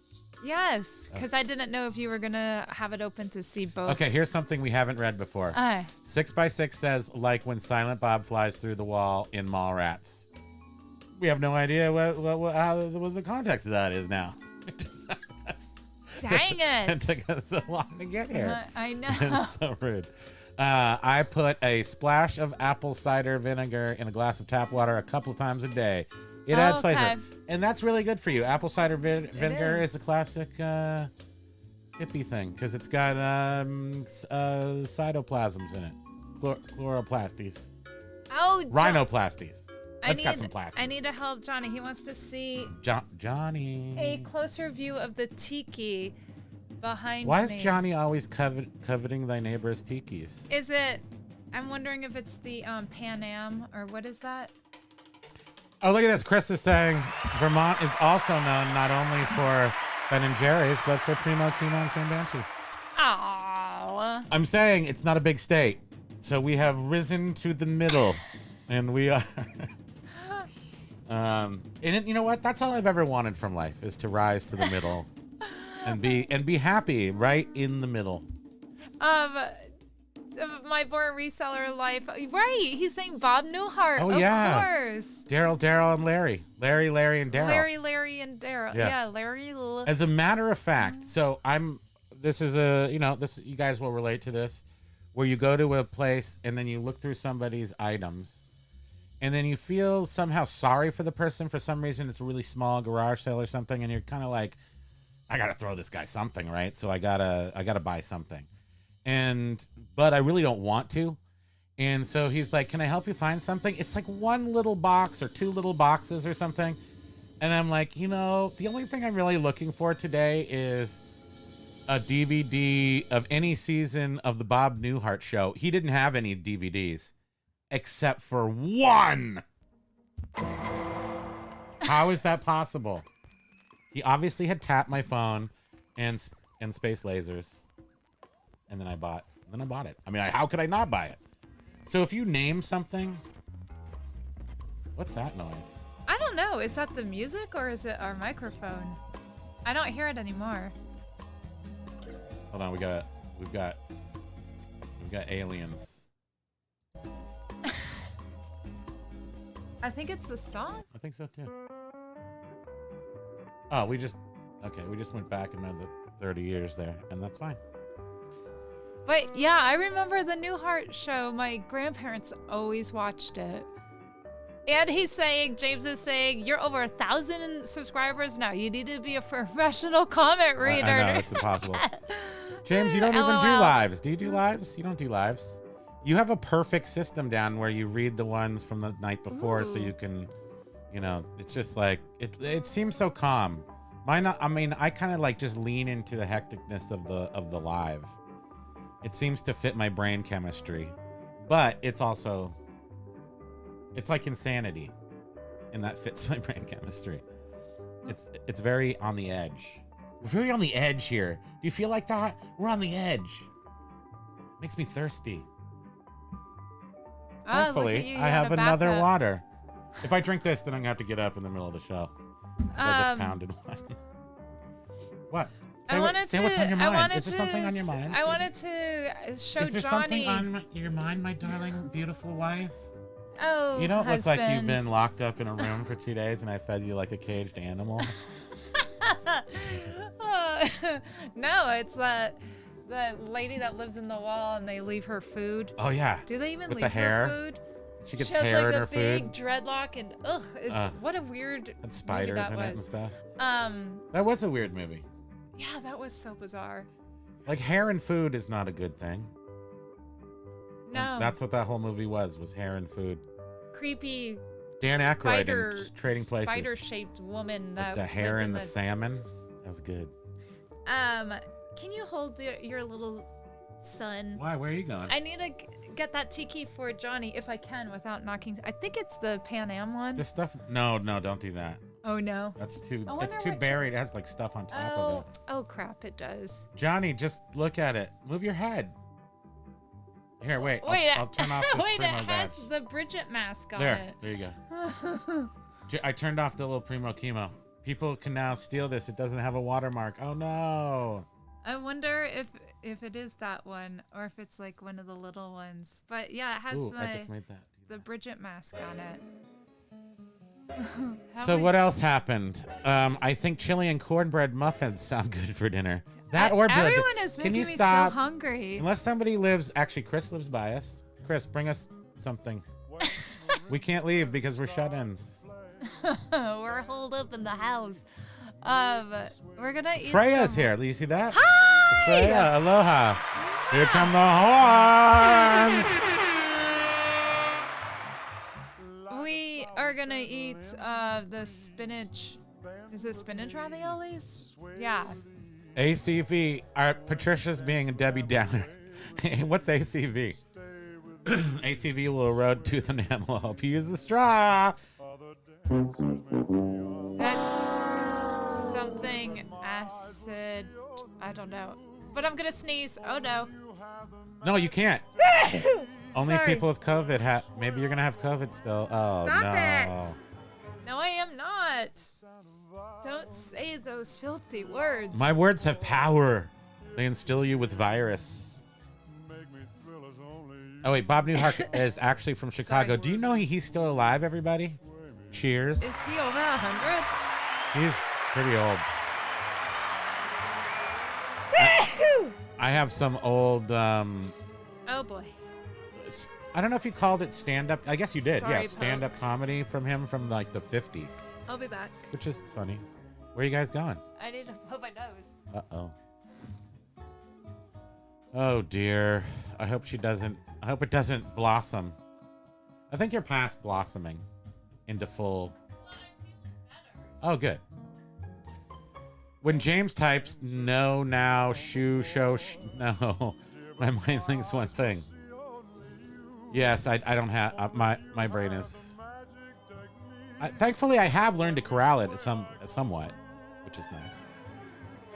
[SPEAKER 2] Yes, because I didn't know if you were going to have it open to see both.
[SPEAKER 1] Okay, here's something we haven't read before. 6x6 says, like when Silent Bob flies through the wall in Mallrats. We have no idea what the context of that is now.
[SPEAKER 2] Dang it.
[SPEAKER 1] It took us so long to get here.
[SPEAKER 2] I know.
[SPEAKER 1] It's so rude. I put a splash of apple cider vinegar in a glass of tap water a couple of times a day. It adds flavor. And that's really good for you. Apple cider vinegar is a classic hippie thing because it's got cytoplasms in it. Chloroplasties.
[SPEAKER 2] Oh,
[SPEAKER 1] Rhinoplasties. That's got some plastic.
[SPEAKER 2] I need to help Johnny. He wants to see
[SPEAKER 1] Johnny.
[SPEAKER 2] a closer view of the tiki behind me.
[SPEAKER 1] Why is Johnny always coveting thy neighbor's tikis?
[SPEAKER 2] Is it? I'm wondering if it's the Pan Am or what is that?
[SPEAKER 1] Oh, look at this. Chris is saying Vermont is also known not only for Ben & Jerry's, but for Primo, Kimo, and Spin Banshee.
[SPEAKER 2] Oh.
[SPEAKER 1] I'm saying it's not a big state. So we have risen to the middle. And we are... and you know what? That's all I've ever wanted from life, is to rise to the middle. and be happy right in the middle.
[SPEAKER 2] My born reseller life. Right. He's saying Bob Newhart.
[SPEAKER 1] Oh,
[SPEAKER 2] of
[SPEAKER 1] yeah.
[SPEAKER 2] course.
[SPEAKER 1] Daryl, and Larry. Larry, and Daryl.
[SPEAKER 2] Larry, and Daryl.
[SPEAKER 1] Yeah.
[SPEAKER 2] Larry.
[SPEAKER 1] As a matter of fact, so this is you guys will relate to this, where you go to a place and then you look through somebody's items and then you feel somehow sorry for the person for some reason. It's a really small garage sale or something. And you're kind of like, I got to throw this guy something, right? So I gotta buy something. But I really don't want to. And so he's like, can I help you find something? It's like one little box or two little boxes or something. And I'm like, the only thing I'm really looking for today is a DVD of any season of the Bob Newhart show. He didn't have any DVDs except for one. How is that possible? He obviously had tapped my phone and space lasers. And then I bought it. I mean, how could I not buy it? So if you name something, what's that noise?
[SPEAKER 2] I don't know. Is that the music or is it our microphone? I don't hear it anymore.
[SPEAKER 1] Hold on, we've got aliens.
[SPEAKER 2] I think it's the song.
[SPEAKER 1] I think so too. Oh, we just went back another 30 years there, and that's fine.
[SPEAKER 2] But yeah, I remember the Newhart show. My grandparents always watched it. And James is saying, you're over 1,000 subscribers now. You need to be a professional comment reader.
[SPEAKER 1] I know, it's impossible. James, you don't even do lives. Do you do lives? You don't do lives. You have a perfect system down where you read the ones from the night before so you can, it's just like, it seems so calm. I kind of like just lean into the hecticness of the live. It seems to fit my brain chemistry, but it's also, it's like insanity, and that fits my brain chemistry. It's very on the edge. We're very on the edge here. Do you feel like that? We're on the edge. Makes me thirsty. Thankfully, I have another water. If I drink this, then I'm gonna have to get up in the middle of the show. I just pounded one. What? Say what's on your mind. Is there something on your mind?
[SPEAKER 2] I wanted to show Johnny.
[SPEAKER 1] Is there something on your mind, my darling, beautiful wife?
[SPEAKER 2] Oh,
[SPEAKER 1] you don't
[SPEAKER 2] look
[SPEAKER 1] like you've been locked up in a room for 2 days and I fed you like a caged animal.
[SPEAKER 2] No, it's the lady that lives in the wall and they leave her food.
[SPEAKER 1] Oh yeah.
[SPEAKER 2] Do they even
[SPEAKER 1] With
[SPEAKER 2] leave
[SPEAKER 1] the hair?
[SPEAKER 2] her food?
[SPEAKER 1] She gets
[SPEAKER 2] has
[SPEAKER 1] hair
[SPEAKER 2] like
[SPEAKER 1] in her
[SPEAKER 2] a big
[SPEAKER 1] food.
[SPEAKER 2] dreadlock and what a weird.
[SPEAKER 1] And spiders
[SPEAKER 2] that
[SPEAKER 1] in
[SPEAKER 2] was.
[SPEAKER 1] it and stuff.
[SPEAKER 2] That
[SPEAKER 1] was a weird movie.
[SPEAKER 2] Yeah, that was so bizarre.
[SPEAKER 1] Like hair and food is not a good thing.
[SPEAKER 2] No.
[SPEAKER 1] And that's what that whole movie was hair and food.
[SPEAKER 2] Creepy.
[SPEAKER 1] Dan Aykroyd in Trading Places.
[SPEAKER 2] Spider-shaped woman that.
[SPEAKER 1] With the hair and the salmon. That was good.
[SPEAKER 2] Can you hold your little son?
[SPEAKER 1] Why? Where are you going?
[SPEAKER 2] I need to get that Tiki for Johnny if I can without knocking. I think it's the Pan Am one.
[SPEAKER 1] This stuff? No, don't do that.
[SPEAKER 2] Oh no.
[SPEAKER 1] That's too. It's too buried. It has like stuff on top of it.
[SPEAKER 2] Oh crap! It does.
[SPEAKER 1] Johnny, just look at it. Move your head. Here, wait. I'll turn off this
[SPEAKER 2] wait,
[SPEAKER 1] Primo
[SPEAKER 2] it has
[SPEAKER 1] badge.
[SPEAKER 2] the Bridget mask on
[SPEAKER 1] There
[SPEAKER 2] it.
[SPEAKER 1] you go. I turned off the little Primo Kimo. People can now steal this. It doesn't have a watermark. Oh no.
[SPEAKER 2] I wonder if it is that one or if it's like one of the little ones. But yeah, it has
[SPEAKER 1] I just made that.
[SPEAKER 2] the Bridget mask on it.
[SPEAKER 1] So what else happened? I think chili and cornbread muffins sound good for dinner.
[SPEAKER 2] Everyone is making me so hungry.
[SPEAKER 1] Unless somebody lives, actually Chris lives by us. Chris, bring us something. We can't leave because we're shut-ins.
[SPEAKER 2] We're holed up in the house. We're gonna eat.
[SPEAKER 1] Freya's here. Do you see that?
[SPEAKER 2] Hi!
[SPEAKER 1] Freya, aloha. Here come the horns.
[SPEAKER 2] We are gonna eat the spinach. Is it spinach raviolis? Yeah.
[SPEAKER 1] ACV. Patricia's being a Debbie Downer. What's ACV? ACV will erode tooth enamel. Hope you use the straw.
[SPEAKER 2] That's something acid. I don't know. But I'm gonna sneeze. Oh no.
[SPEAKER 1] No, you can't. Only people with COVID have. Maybe you're gonna have COVID still. Oh
[SPEAKER 2] Stop
[SPEAKER 1] no.
[SPEAKER 2] it. No, I am not. Don't say those filthy words.
[SPEAKER 1] My words have power. They instill you with virus. Oh wait, Bob Newhart is actually from Chicago. Do you know he's still alive, everybody? Cheers.
[SPEAKER 2] Is he over 100?
[SPEAKER 1] He's pretty old. I have some old
[SPEAKER 2] Oh boy.
[SPEAKER 1] I don't know if you called it stand-up. I guess you did.
[SPEAKER 2] Sorry,
[SPEAKER 1] yeah, stand-up comedy from him from like the 50s.
[SPEAKER 2] I'll be back.
[SPEAKER 1] Which is funny. Where are you guys going?
[SPEAKER 2] I need to blow my nose.
[SPEAKER 1] Uh-oh. Oh dear. I hope it doesn't blossom. I think you're past blossoming into full. Oh, good. When James types no, now, shoe, show, no, my mind thinks one thing. Yes, I don't have my brain is. Thankfully, I have learned to corral it somewhat, which is nice.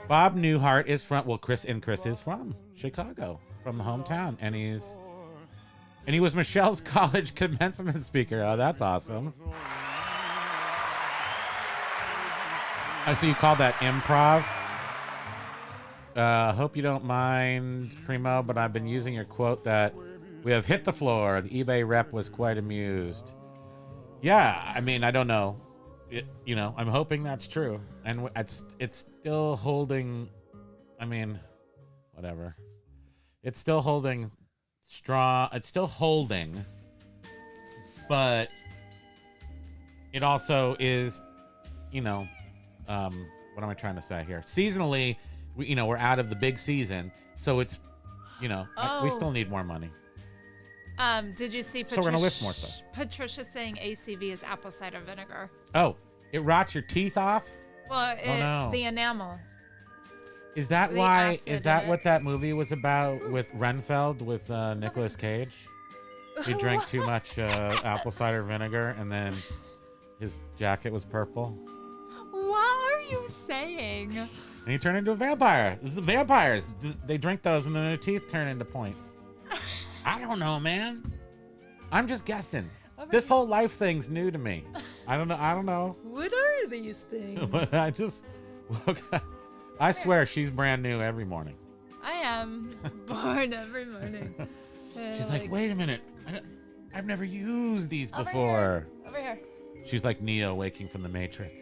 [SPEAKER 1] Bob Newhart is from Chris is from Chicago, from the hometown, and he was Michelle's college commencement speaker. Oh, that's awesome. Oh, so you call that improv? Hope you don't mind, Primo, but I've been using your quote that we have hit the floor. The eBay rep was quite amused. Yeah, I mean, I don't know. I'm hoping that's true. And it's still holding, I mean, whatever. It's still holding strong. It's still holding. But it also is, you know, what am I trying to say here? Seasonally, we're out of the big season, so it's, we still need more money.
[SPEAKER 2] Did you see
[SPEAKER 1] So we're gonna lift more stuff.
[SPEAKER 2] Patricia saying ACV is apple cider vinegar?
[SPEAKER 1] Oh, it rots your teeth off?
[SPEAKER 2] Well,
[SPEAKER 1] no.
[SPEAKER 2] the enamel.
[SPEAKER 1] Is that
[SPEAKER 2] The
[SPEAKER 1] why?
[SPEAKER 2] acid
[SPEAKER 1] Is
[SPEAKER 2] in
[SPEAKER 1] that
[SPEAKER 2] it.
[SPEAKER 1] what that movie was about with Renfeld with Nicolas Cage? He drank too much apple cider vinegar, and then his jacket was purple.
[SPEAKER 2] What are you saying?
[SPEAKER 1] And he turned into a vampire. This is the vampires. They drink those, and then their teeth turn into points. I don't know, man. I'm just guessing. This whole life thing's new to me. I don't know.
[SPEAKER 2] What are these things?
[SPEAKER 1] I swear she's brand new every morning.
[SPEAKER 2] I am born every morning.
[SPEAKER 1] She's like, wait a minute. I've never used these
[SPEAKER 2] Over
[SPEAKER 1] before.
[SPEAKER 2] here. Over here.
[SPEAKER 1] She's like Neo waking from the Matrix.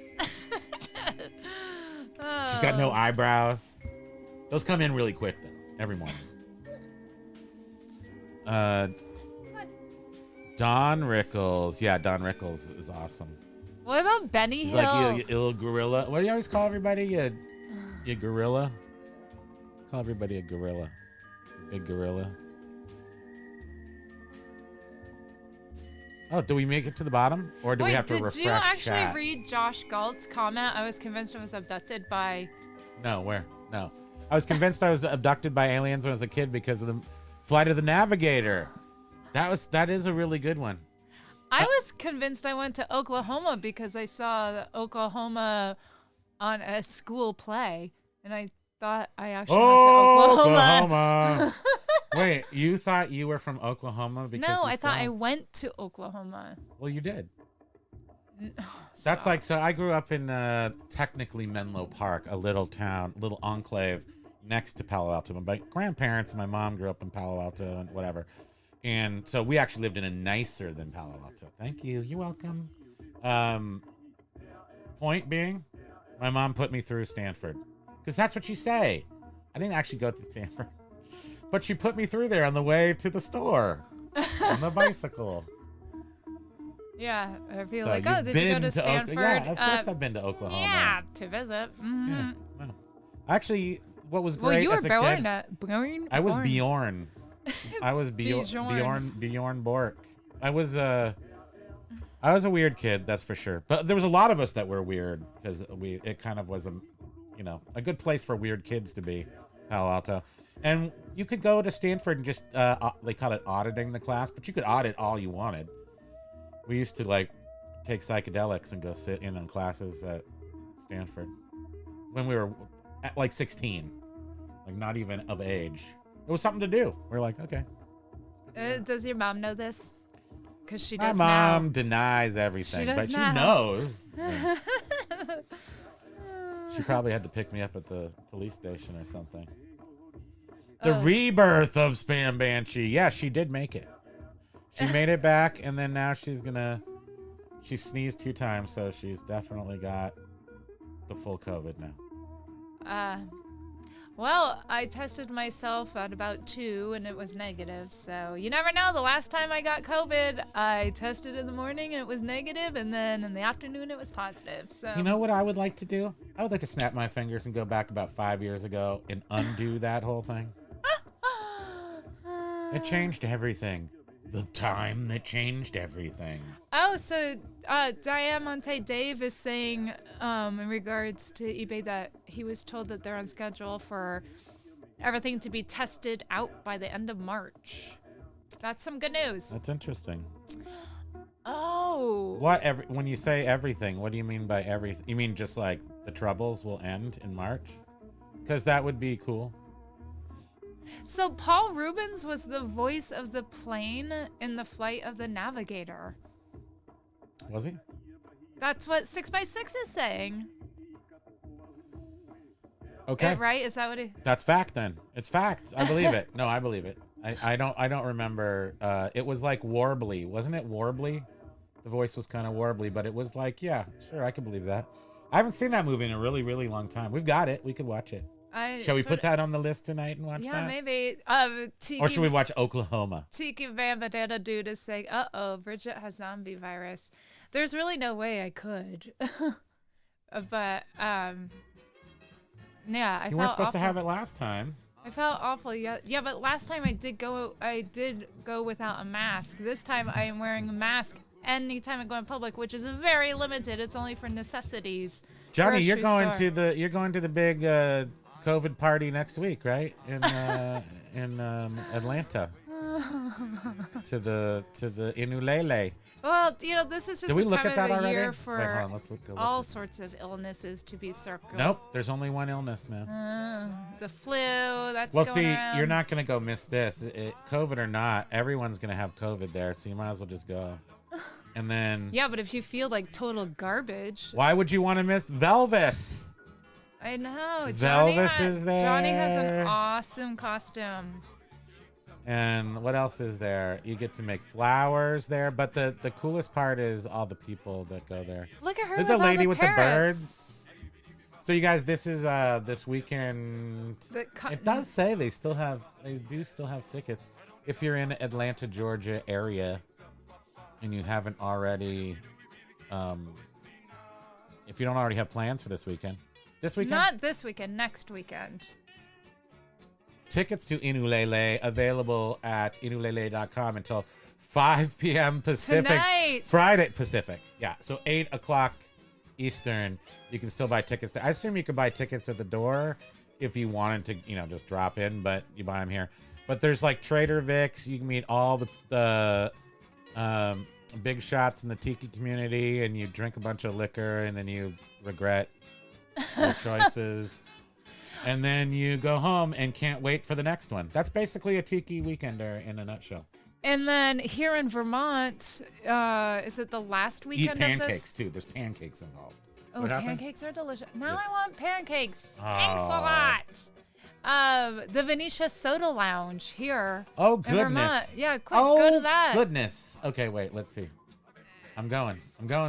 [SPEAKER 1] She's got no eyebrows. Those come in really quick, though, every morning. Don Rickles. Yeah, Don Rickles is awesome.
[SPEAKER 2] What about Benny
[SPEAKER 1] He's
[SPEAKER 2] Hill?
[SPEAKER 1] like, you little gorilla. What do you always call everybody? You gorilla? Call everybody a gorilla. A big gorilla. Oh, do we make it to the bottom? Or do we have to refresh
[SPEAKER 2] did you actually
[SPEAKER 1] chat?
[SPEAKER 2] read Josh Galt's comment? I was convinced I was abducted by...
[SPEAKER 1] No, where? No. I was convinced I was abducted by aliens when I was a kid because of the Flight of the Navigator. That is a really good one.
[SPEAKER 2] I was convinced I went to Oklahoma because I saw the Oklahoma on a school play, and I thought I actually went to Oklahoma.
[SPEAKER 1] Wait, you thought you were from Oklahoma because
[SPEAKER 2] No,
[SPEAKER 1] you
[SPEAKER 2] I thought
[SPEAKER 1] saw-
[SPEAKER 2] I went to Oklahoma.
[SPEAKER 1] Well, you did. That's like, so I grew up in technically Menlo Park, a little town, little enclave next to Palo Alto. My grandparents and my mom grew up in Palo Alto and whatever. And so we actually lived in a nicer than Palo Alto. Thank you. You're welcome. Point being, my mom put me through Stanford because that's what you say. I didn't actually go to Stanford, but she put me through there on the way to the store on the bicycle.
[SPEAKER 2] Yeah, I feel
[SPEAKER 1] So
[SPEAKER 2] like,
[SPEAKER 1] you've
[SPEAKER 2] did you go
[SPEAKER 1] been
[SPEAKER 2] to Stanford?
[SPEAKER 1] Yeah, of course I've been to Oklahoma.
[SPEAKER 2] Yeah, to visit. Mm-hmm.
[SPEAKER 1] Yeah. Well, actually, what was
[SPEAKER 2] Well,
[SPEAKER 1] great
[SPEAKER 2] you were
[SPEAKER 1] as a
[SPEAKER 2] born
[SPEAKER 1] kid,
[SPEAKER 2] at
[SPEAKER 1] I was
[SPEAKER 2] born.
[SPEAKER 1] Bjorn. I was
[SPEAKER 2] Bjorn.
[SPEAKER 1] Bjorn Bork. I was a weird kid, that's for sure. But there was a lot of us that were weird because it kind of was a good place for weird kids to be, Palo Alto. And you could go to Stanford and just they call it auditing the class, but you could audit all you wanted. We used to take psychedelics and go sit in on classes at Stanford when we were at 16, not even of age. It was something to do. We're like, okay.
[SPEAKER 2] Does your mom know this? Because she
[SPEAKER 1] My
[SPEAKER 2] does
[SPEAKER 1] mom
[SPEAKER 2] now.
[SPEAKER 1] denies everything,
[SPEAKER 2] She does
[SPEAKER 1] but
[SPEAKER 2] now.
[SPEAKER 1] she knows. She probably had to pick me up at the police station or something. The rebirth of Spam Banshee. Yeah, she did make it. She made it back, and then now she sneezed 2 times, so she's definitely got the full COVID now.
[SPEAKER 2] Well, I tested myself at about 2 and it was negative. So you never know. The last time I got COVID, I tested in the morning and it was negative, and then in the afternoon it was positive. So
[SPEAKER 1] You know what I would like to do? I would like to snap my fingers and go back about 5 years ago and undo that whole thing. It changed everything. The time that changed everything.
[SPEAKER 2] Oh, so Diamante Dave is saying in regards to eBay that he was told that they're on schedule for everything to be tested out by the end of March. That's some good news.
[SPEAKER 1] That's interesting.
[SPEAKER 2] Oh.
[SPEAKER 1] When you say everything, what do you mean by everything? You mean just like the troubles will end in March? Because that would be cool.
[SPEAKER 2] So Paul Rubens was the voice of the plane in the Flight of the Navigator.
[SPEAKER 1] Was he?
[SPEAKER 2] That's what 6x6 is saying.
[SPEAKER 1] Okay.
[SPEAKER 2] Right? Is that what he...
[SPEAKER 1] That's fact then. It's fact. I believe it. No, I believe it. I don't remember. It was like warbly. Wasn't it warbly? The voice was kind of warbly, but it was like, yeah, sure, I can believe that. I haven't seen that movie in a really, really long time. We've got it. We could watch it. Shall we put that on the list tonight and watch that?
[SPEAKER 2] Yeah, maybe. Tiki,
[SPEAKER 1] or should we watch Oklahoma?
[SPEAKER 2] Tiki Van Banana Dude is saying, "Uh-oh, Bridget has zombie virus." There's really no way I could. But yeah,
[SPEAKER 1] You weren't supposed to have it last time.
[SPEAKER 2] I felt awful. Yeah, but last time I did go without a mask. This time I am wearing a mask anytime I go in public, which is very limited. It's only for necessities.
[SPEAKER 1] Johnny, you're
[SPEAKER 2] Grocery
[SPEAKER 1] going
[SPEAKER 2] store.
[SPEAKER 1] you're going to the big COVID party next week, right? In Atlanta. to the Inulele.
[SPEAKER 2] Well, this is just
[SPEAKER 1] Did we
[SPEAKER 2] the
[SPEAKER 1] look
[SPEAKER 2] time
[SPEAKER 1] at that
[SPEAKER 2] of the
[SPEAKER 1] already?
[SPEAKER 2] year for
[SPEAKER 1] Wait, hold on, let's look
[SPEAKER 2] all sorts of illnesses to be circled.
[SPEAKER 1] Nope, there's only one illness now.
[SPEAKER 2] The flu, that's
[SPEAKER 1] Well,
[SPEAKER 2] going
[SPEAKER 1] see,
[SPEAKER 2] around.
[SPEAKER 1] you're not going to go miss this. COVID or not, everyone's going to have COVID there, so you might as well just go. And then...
[SPEAKER 2] Yeah, but if you feel like total garbage...
[SPEAKER 1] Why would you want to miss Velvis?
[SPEAKER 2] I know.
[SPEAKER 1] Velvis is there.
[SPEAKER 2] Johnny has an awesome costume.
[SPEAKER 1] And what else is there? You get to make flowers there, but the coolest part is all the people that go there.
[SPEAKER 2] Look at her
[SPEAKER 1] There's
[SPEAKER 2] with
[SPEAKER 1] the lady
[SPEAKER 2] all
[SPEAKER 1] with
[SPEAKER 2] parrots.
[SPEAKER 1] the birds. So you guys, this is this weekend. It does say they do still have tickets. If you're in Atlanta, Georgia area, and you haven't already, if you don't already have plans for this weekend. This weekend?
[SPEAKER 2] Not this weekend, next weekend.
[SPEAKER 1] Tickets to Inulele available at inulele.com until 5 p.m. Pacific.
[SPEAKER 2] Tonight.
[SPEAKER 1] Friday Pacific. Yeah, so 8 o'clock Eastern. You can still buy tickets. I assume you could buy tickets at the door if you wanted to, just drop in, but you buy them here. But there's like Trader Vic's. You can meet all the big shots in the Tiki community, and you drink a bunch of liquor, and then you regret your choices. And then you go home and can't wait for the next one. That's basically a Tiki weekender in a nutshell.
[SPEAKER 2] And then here in Vermont, is it the last weekend
[SPEAKER 1] Eat pancakes,
[SPEAKER 2] of this?
[SPEAKER 1] too. There's pancakes involved.
[SPEAKER 2] Oh,
[SPEAKER 1] What happened?
[SPEAKER 2] pancakes are delicious. Now
[SPEAKER 1] Yes.
[SPEAKER 2] I want pancakes. Thanks a
[SPEAKER 1] Oh.
[SPEAKER 2] lot. The Venetia Soda Lounge here
[SPEAKER 1] Oh,
[SPEAKER 2] in Vermont.
[SPEAKER 1] goodness.
[SPEAKER 2] Yeah, quick, go to that.
[SPEAKER 1] Goodness. Okay, wait, let's see. I'm going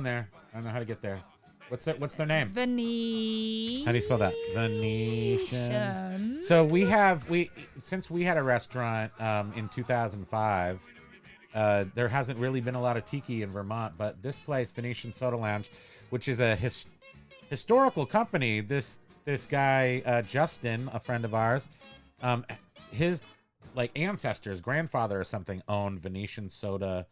[SPEAKER 1] there. I don't know how to get there. What's their name?
[SPEAKER 2] Venetian.
[SPEAKER 1] How do you spell that? Venetian. So since we had a restaurant in 2005, there hasn't really been a lot of Tiki in Vermont, but this place, Venetian Soda Lounge, which is a historical company, this guy Justin, a friend of ours, his ancestors, grandfather or something, owned Venetian Soda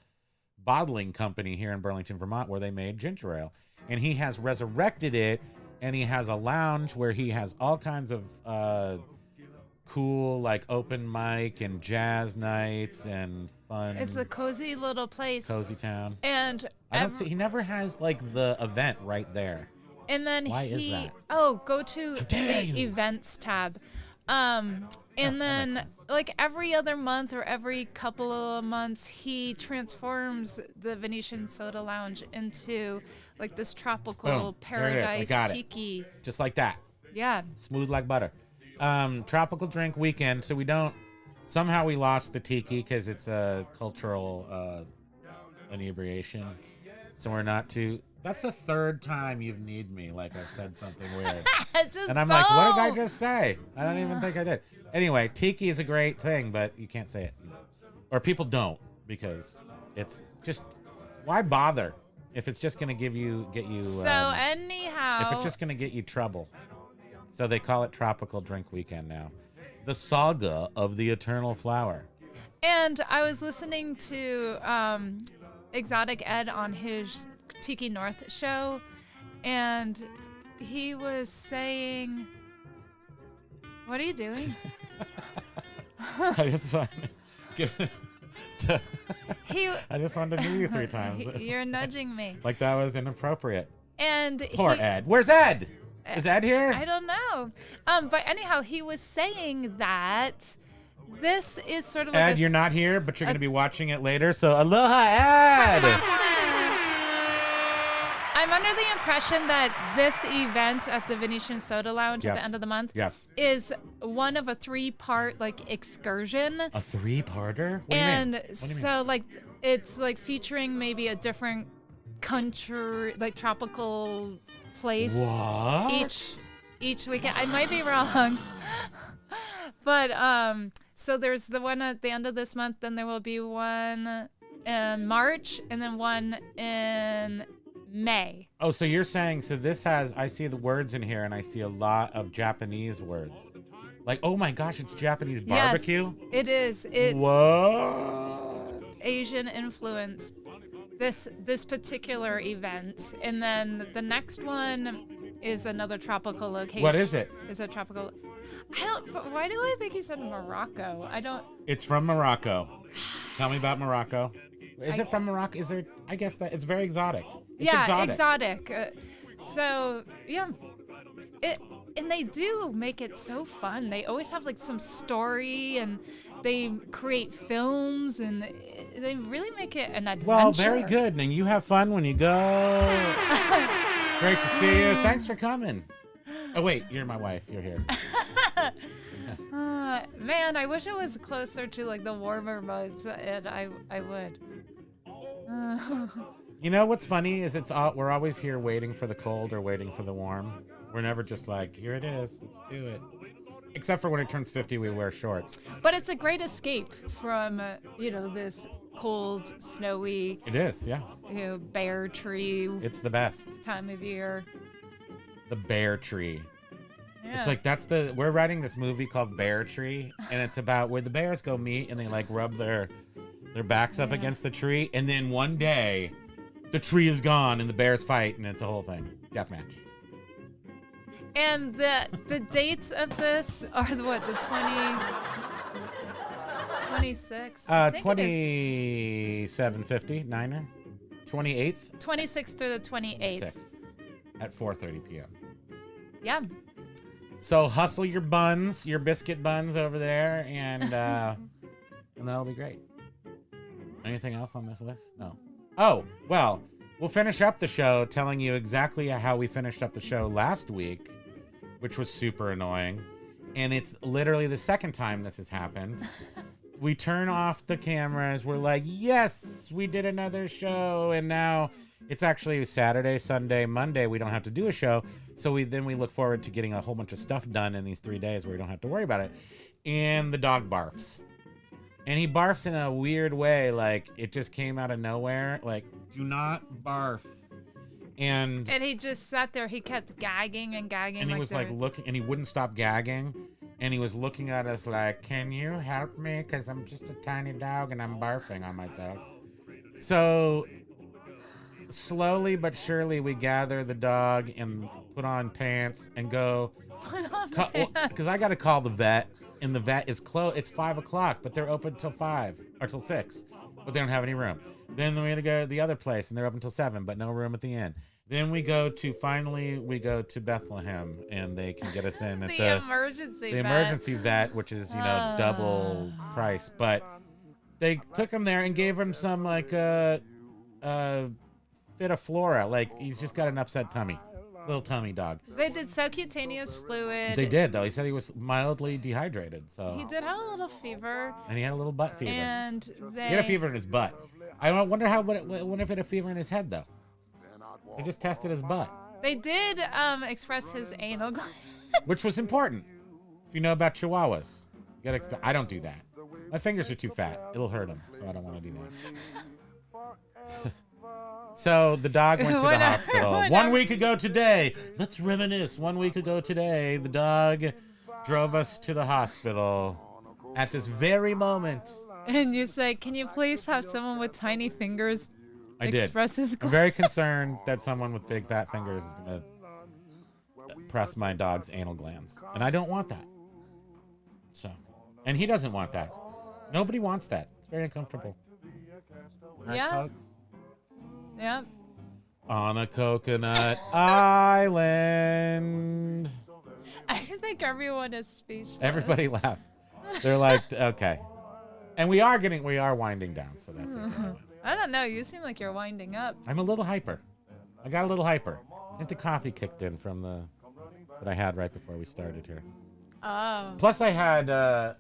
[SPEAKER 1] Bottling Company here in Burlington, Vermont, where they made ginger ale. And he has resurrected it, and he has a lounge where he has all kinds of cool, open mic and jazz nights and fun.
[SPEAKER 2] It's a cozy little place.
[SPEAKER 1] Cozy town.
[SPEAKER 2] And
[SPEAKER 1] He never has the event right there.
[SPEAKER 2] And then
[SPEAKER 1] Why is that?
[SPEAKER 2] Go to the events tab. And then every other month or every couple of months, he transforms the Venetian Soda Lounge into this tropical
[SPEAKER 1] Boom. There it is. I
[SPEAKER 2] paradise
[SPEAKER 1] got it.
[SPEAKER 2] tiki.
[SPEAKER 1] Just like that.
[SPEAKER 2] Yeah.
[SPEAKER 1] Smooth like butter. Tropical drink weekend. So somehow we lost the Tiki because it's a cultural inebriation. So we're not too... That's the third time you've need me I've said something weird. And I'm like, what did I just say? I don't even think I did. Anyway, Tiki is a great thing, but you can't say it. Or people don't, because it's just... Why bother if it's just going to get you...
[SPEAKER 2] So anyhow...
[SPEAKER 1] If it's just going to get you trouble. So they call it Tropical Drink Weekend now. The Saga of the Eternal Flower.
[SPEAKER 2] And I was listening to Exotic Ed on his Tiki North show, and he was saying... What are you doing?
[SPEAKER 1] I just wanted to knee you 3 times.
[SPEAKER 2] You're nudging me.
[SPEAKER 1] That was inappropriate.
[SPEAKER 2] And
[SPEAKER 1] Poor Ed. Where's Ed? Is Ed here?
[SPEAKER 2] I don't know. But anyhow, he was saying that this is sort of
[SPEAKER 1] Ed, you're not here, but you're going to be watching it later. So aloha, Ed!
[SPEAKER 2] I'm under the impression that this event at the Venetian Soda Lounge at the end of the month is one of a 3-part excursion.
[SPEAKER 1] A 3-parter?
[SPEAKER 2] And so it's featuring maybe a different country, tropical place.
[SPEAKER 1] What?
[SPEAKER 2] Each weekend. I might be wrong. But so there's the one at the end of this month. Then there will be one in March, and then one in May.
[SPEAKER 1] Oh, so you're saying, so this has, I see the words in here and I see a lot of Japanese words. Like, oh my gosh, it's Japanese barbecue?
[SPEAKER 2] Yes, it is. It's
[SPEAKER 1] what?
[SPEAKER 2] Asian influenced, this particular event. And then the next one is another tropical location.
[SPEAKER 1] What is it?
[SPEAKER 2] Is a tropical, why do I think he said Morocco?
[SPEAKER 1] It's from Morocco. Tell me about Morocco. Is it from Morocco? Is there, I guess that it's very exotic. It's
[SPEAKER 2] exotic. So, yeah. And they do make it so fun. They always have like some story, and they create films, and they really make it an adventure.
[SPEAKER 1] Well, very good. And you have fun when you go. Great to see you. Thanks for coming. Oh, wait, you're my wife. You're here.
[SPEAKER 2] Man, I wish it was closer to like the warmer months, and I would.
[SPEAKER 1] You know what's funny is we're always here waiting for the cold or waiting for the warm. We're never just like, here it is, let's do it. Except for when it turns 50, we wear shorts.
[SPEAKER 2] But it's a great escape from, this cold, snowy.
[SPEAKER 1] It is, yeah.
[SPEAKER 2] Bear tree.
[SPEAKER 1] It's the best
[SPEAKER 2] time of year.
[SPEAKER 1] The Bear Tree.
[SPEAKER 2] Yeah.
[SPEAKER 1] It's like we're writing this movie called Bear Tree, and it's about where the bears go meet and they like rub their backs up against the tree, and then one day the tree is gone and the bears fight, and it's a whole thing. Deathmatch.
[SPEAKER 2] And the dates of this are the 26?
[SPEAKER 1] 2750, 9er? 28th?
[SPEAKER 2] 26th through the 28th.
[SPEAKER 1] 6 at 4:30 p.m.
[SPEAKER 2] Yeah.
[SPEAKER 1] So hustle your buns, your biscuit buns over there, and that'll be great. Anything else on this list? No. Oh, well, we'll finish up the show telling you exactly how we finished up the show last week, which was super annoying. And it's literally the second time this has happened. We turn off the cameras. We're like, yes, we did another show. And now it's actually Saturday, Sunday, Monday. We don't have to do a show. So we look forward to getting a whole bunch of stuff done in these 3 days where we don't have to worry about it. And the dog barfs. And he barfs in a weird way. Like, it just came out of nowhere. Like, do not barf. And
[SPEAKER 2] he just sat there. He kept gagging and gagging.
[SPEAKER 1] And he was like looking, and he wouldn't stop gagging. And he was looking at us like, can you help me? Because I'm just a tiny dog and I'm barfing on myself. So slowly but surely we gather the dog and put on pants and go. Because I got to call the vet. And the vet is closed. It's 5 o'clock, but they're open till 5 or till 6, but they don't have any room. Then we had to go to the other place, and they're open till 7, but no room at the inn. Then we go to Bethlehem, and they can get us in at the emergency vet, which is double price. But they took him there and gave him some like fit of flora. Like, he's just got an upset tummy. Little tummy dog.
[SPEAKER 2] They did subcutaneous fluid.
[SPEAKER 1] They did, though. He said he was mildly dehydrated. So
[SPEAKER 2] he did have a little fever.
[SPEAKER 1] And he had a little butt fever.
[SPEAKER 2] And
[SPEAKER 1] he had a fever in his butt. I wonder if he had a fever in his head, though. They just tested his butt.
[SPEAKER 2] They did express his anal gland.
[SPEAKER 1] Which was important. If you know about Chihuahuas. You gotta I don't do that. My fingers are too fat. It'll hurt them, so I don't want to do that. So the dog went to the hospital. 1 week ago today, let's reminisce. 1 week ago today, the dog drove us to the hospital at this very moment.
[SPEAKER 2] And you say, can you please have someone with tiny fingers express his
[SPEAKER 1] I'm very concerned that someone with big fat fingers is going to press my dog's anal glands. And I don't want that. So, and he doesn't want that. Nobody wants that. It's very uncomfortable.
[SPEAKER 2] Yeah.
[SPEAKER 1] Hugs.
[SPEAKER 2] Yep.
[SPEAKER 1] On a coconut island.
[SPEAKER 2] I think everyone is speechless.
[SPEAKER 1] Everybody laughed. They're like, okay. And we are winding down, so that's okay.
[SPEAKER 2] I don't know. You seem like you're winding up.
[SPEAKER 1] I'm a little hyper. I got a little hyper. I think the coffee kicked in from that I had right before we started here.
[SPEAKER 2] Oh.
[SPEAKER 1] Plus I had a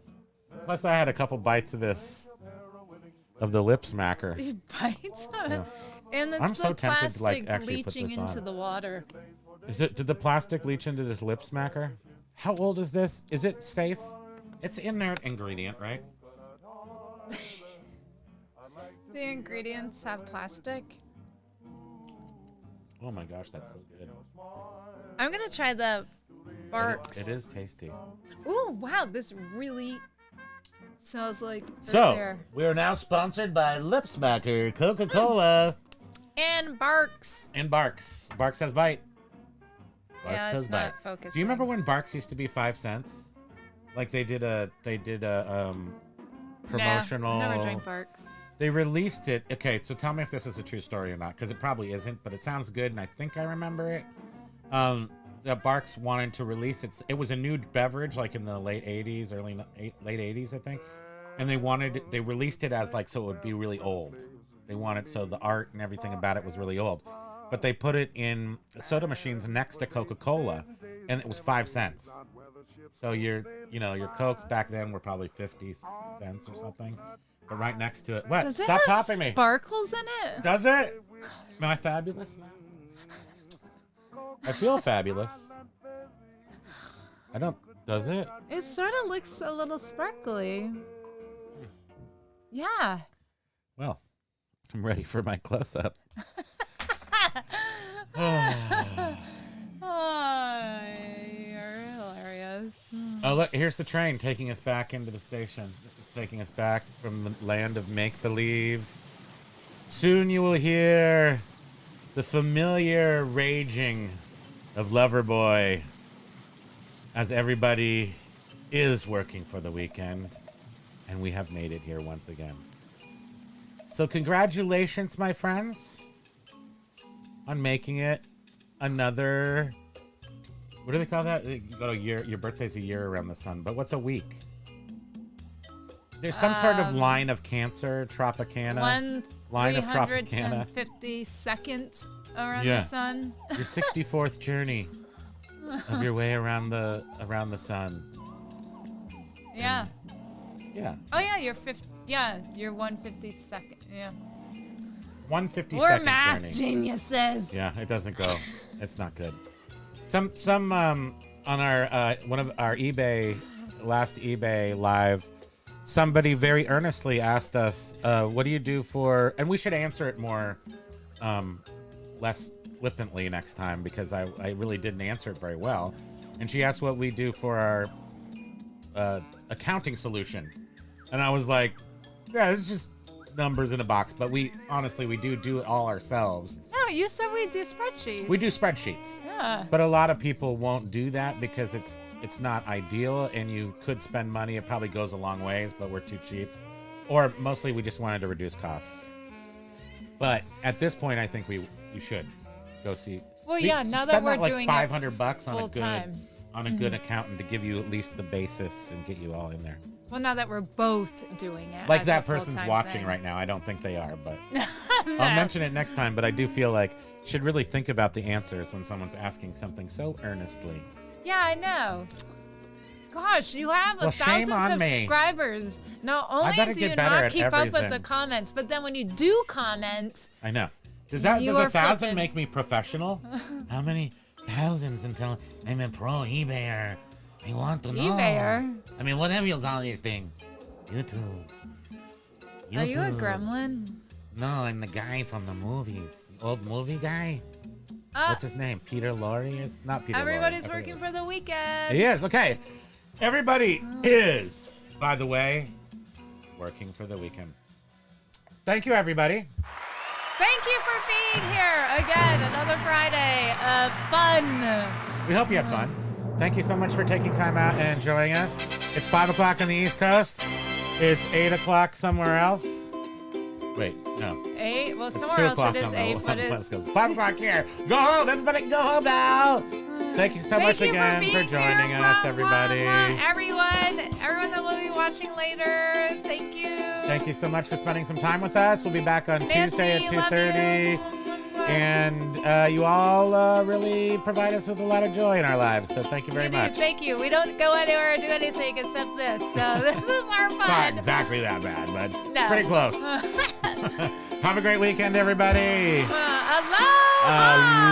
[SPEAKER 1] couple bites of the lip smacker.
[SPEAKER 2] Bites?
[SPEAKER 1] Yeah.
[SPEAKER 2] And it's
[SPEAKER 1] I'm so tempted to like
[SPEAKER 2] plastic
[SPEAKER 1] actually put
[SPEAKER 2] leaching
[SPEAKER 1] this
[SPEAKER 2] into
[SPEAKER 1] on.
[SPEAKER 2] the water.
[SPEAKER 1] Did the plastic leach into this lip smacker? How old is this? Is it safe? It's an inert ingredient, right?
[SPEAKER 2] The ingredients have plastic.
[SPEAKER 1] Oh my gosh, that's so good.
[SPEAKER 2] I'm gonna try the Barks.
[SPEAKER 1] It is tasty.
[SPEAKER 2] Ooh, wow, this really smells like
[SPEAKER 1] So,
[SPEAKER 2] there.
[SPEAKER 1] we are now sponsored by Lip Smacker, Coca-Cola.
[SPEAKER 2] And Barks.
[SPEAKER 1] And Barks. Barks has bite. Barks
[SPEAKER 2] Yeah,
[SPEAKER 1] has
[SPEAKER 2] it's
[SPEAKER 1] bite.
[SPEAKER 2] not focusing.
[SPEAKER 1] Do you remember when Barks used to be 5 cents? Like they did a promotional.
[SPEAKER 2] No, never drank Barks.
[SPEAKER 1] They released it. Okay, so tell me if this is a true story or not, because it probably isn't, but it sounds good, and I think I remember it. The Barks wanted to release it. It was a new beverage, like in the late 80s, late 80s, I think. And they released it as like, so it would be really old. They wanted, so the art and everything about it was really old. But they put it in soda machines next to Coca-Cola, and it was 5 cents. So your Cokes back then were probably 50 cents or something. But right next to it. What?
[SPEAKER 2] Does
[SPEAKER 1] Stop
[SPEAKER 2] it have
[SPEAKER 1] popping me.
[SPEAKER 2] sparkles in it?
[SPEAKER 1] Does it? Am I fabulous? I feel fabulous. I don't. Does it?
[SPEAKER 2] It sort of looks a little sparkly. Yeah.
[SPEAKER 1] Well, I'm ready for my close-up.
[SPEAKER 2] Oh, you're hilarious.
[SPEAKER 1] Oh, look, here's the train taking us back into the station. This is taking us back from the land of make-believe. Soon you will hear the familiar raging of Loverboy as everybody is working for the weekend, and we have made it here once again. So congratulations, my friends, on making it another... What do they call that? You go a year. Your birthday's a year around the sun, but what's a week? There's some sort of line of Cancer, Tropicana. Line of Tropicana.
[SPEAKER 2] 152nd around the sun.
[SPEAKER 1] Your 64th journey of your way around the sun.
[SPEAKER 2] Yeah.
[SPEAKER 1] Yeah.
[SPEAKER 2] Oh yeah, you're 50. Yeah, you're 152nd. Yeah.
[SPEAKER 1] 152nd
[SPEAKER 2] We're math
[SPEAKER 1] journey.
[SPEAKER 2] geniuses.
[SPEAKER 1] Yeah, it doesn't go. It's not good. Some on our one of our last eBay live, somebody very earnestly asked us, what do you do for, and we should answer it more less flippantly next time, because I really didn't answer it very well. And she asked what we do for our accounting solution. And I was like, yeah, it's just numbers in a box, but we do it all ourselves.
[SPEAKER 2] No, you said we do spreadsheets.
[SPEAKER 1] We do spreadsheets.
[SPEAKER 2] Yeah.
[SPEAKER 1] But a lot of people won't do that because it's not ideal, and you could spend money. It probably goes a long ways, but we're too cheap. Or mostly we just wanted to reduce costs. But at this point, I think you should go see.
[SPEAKER 2] Well, yeah, now that we're
[SPEAKER 1] like
[SPEAKER 2] doing
[SPEAKER 1] $500 on a good accountant to give you at least the basis and get you all in there.
[SPEAKER 2] Well, now that we're both doing it.
[SPEAKER 1] Like
[SPEAKER 2] as
[SPEAKER 1] that
[SPEAKER 2] a
[SPEAKER 1] person's
[SPEAKER 2] full-time
[SPEAKER 1] watching
[SPEAKER 2] thing.
[SPEAKER 1] right now. I don't think they are, but
[SPEAKER 2] No.
[SPEAKER 1] I'll mention it next time. But I do feel like you should really think about the answers when someone's asking something so earnestly.
[SPEAKER 2] Yeah, I know. Gosh, you have 1,000 subscribers. Not only do you not keep up with the comments, but then when you do comment,
[SPEAKER 1] I know. Does 1,000
[SPEAKER 2] flipping.
[SPEAKER 1] make me professional? How many thousands until I'm a pro eBayer? I want to know.
[SPEAKER 2] eBayer?
[SPEAKER 1] I mean, whatever you call this thing. YouTube.
[SPEAKER 2] Are you a gremlin?
[SPEAKER 1] No, I'm the guy from the movies. The old movie guy. What's his name? Peter Lorre? Is not Peter Lorre.
[SPEAKER 2] Everybody's working for the weekend.
[SPEAKER 1] He is. Okay. Everybody is, by the way, working for the weekend. Thank you, everybody.
[SPEAKER 2] Thank you for being here again. Another Friday of fun.
[SPEAKER 1] We hope you had fun. Thank you so much for taking time out and enjoying us. It's 5 o'clock on the East Coast. It's 8 o'clock somewhere else. Wait, no.
[SPEAKER 2] 8? Well,
[SPEAKER 1] It's
[SPEAKER 2] somewhere
[SPEAKER 1] 2
[SPEAKER 2] else
[SPEAKER 1] o'clock
[SPEAKER 2] it is
[SPEAKER 1] on the
[SPEAKER 2] 8, but
[SPEAKER 1] West
[SPEAKER 2] it's...
[SPEAKER 1] Coast. 5 o'clock here. Go home, everybody. Go home now. Thank you so much again for joining us, everybody.
[SPEAKER 2] Everyone that will be watching later, thank you.
[SPEAKER 1] Thank you so much for spending some time with us. We'll be back on Tuesday at 2:30. And you all really provide us with a lot of joy in our lives. So thank you very much.
[SPEAKER 2] Thank you. We don't go anywhere or do anything except this. So this is our fun.
[SPEAKER 1] It's not exactly that bad, but it's
[SPEAKER 2] No.
[SPEAKER 1] pretty close. Have a great weekend, everybody.
[SPEAKER 2] Aloha.
[SPEAKER 1] Aloha.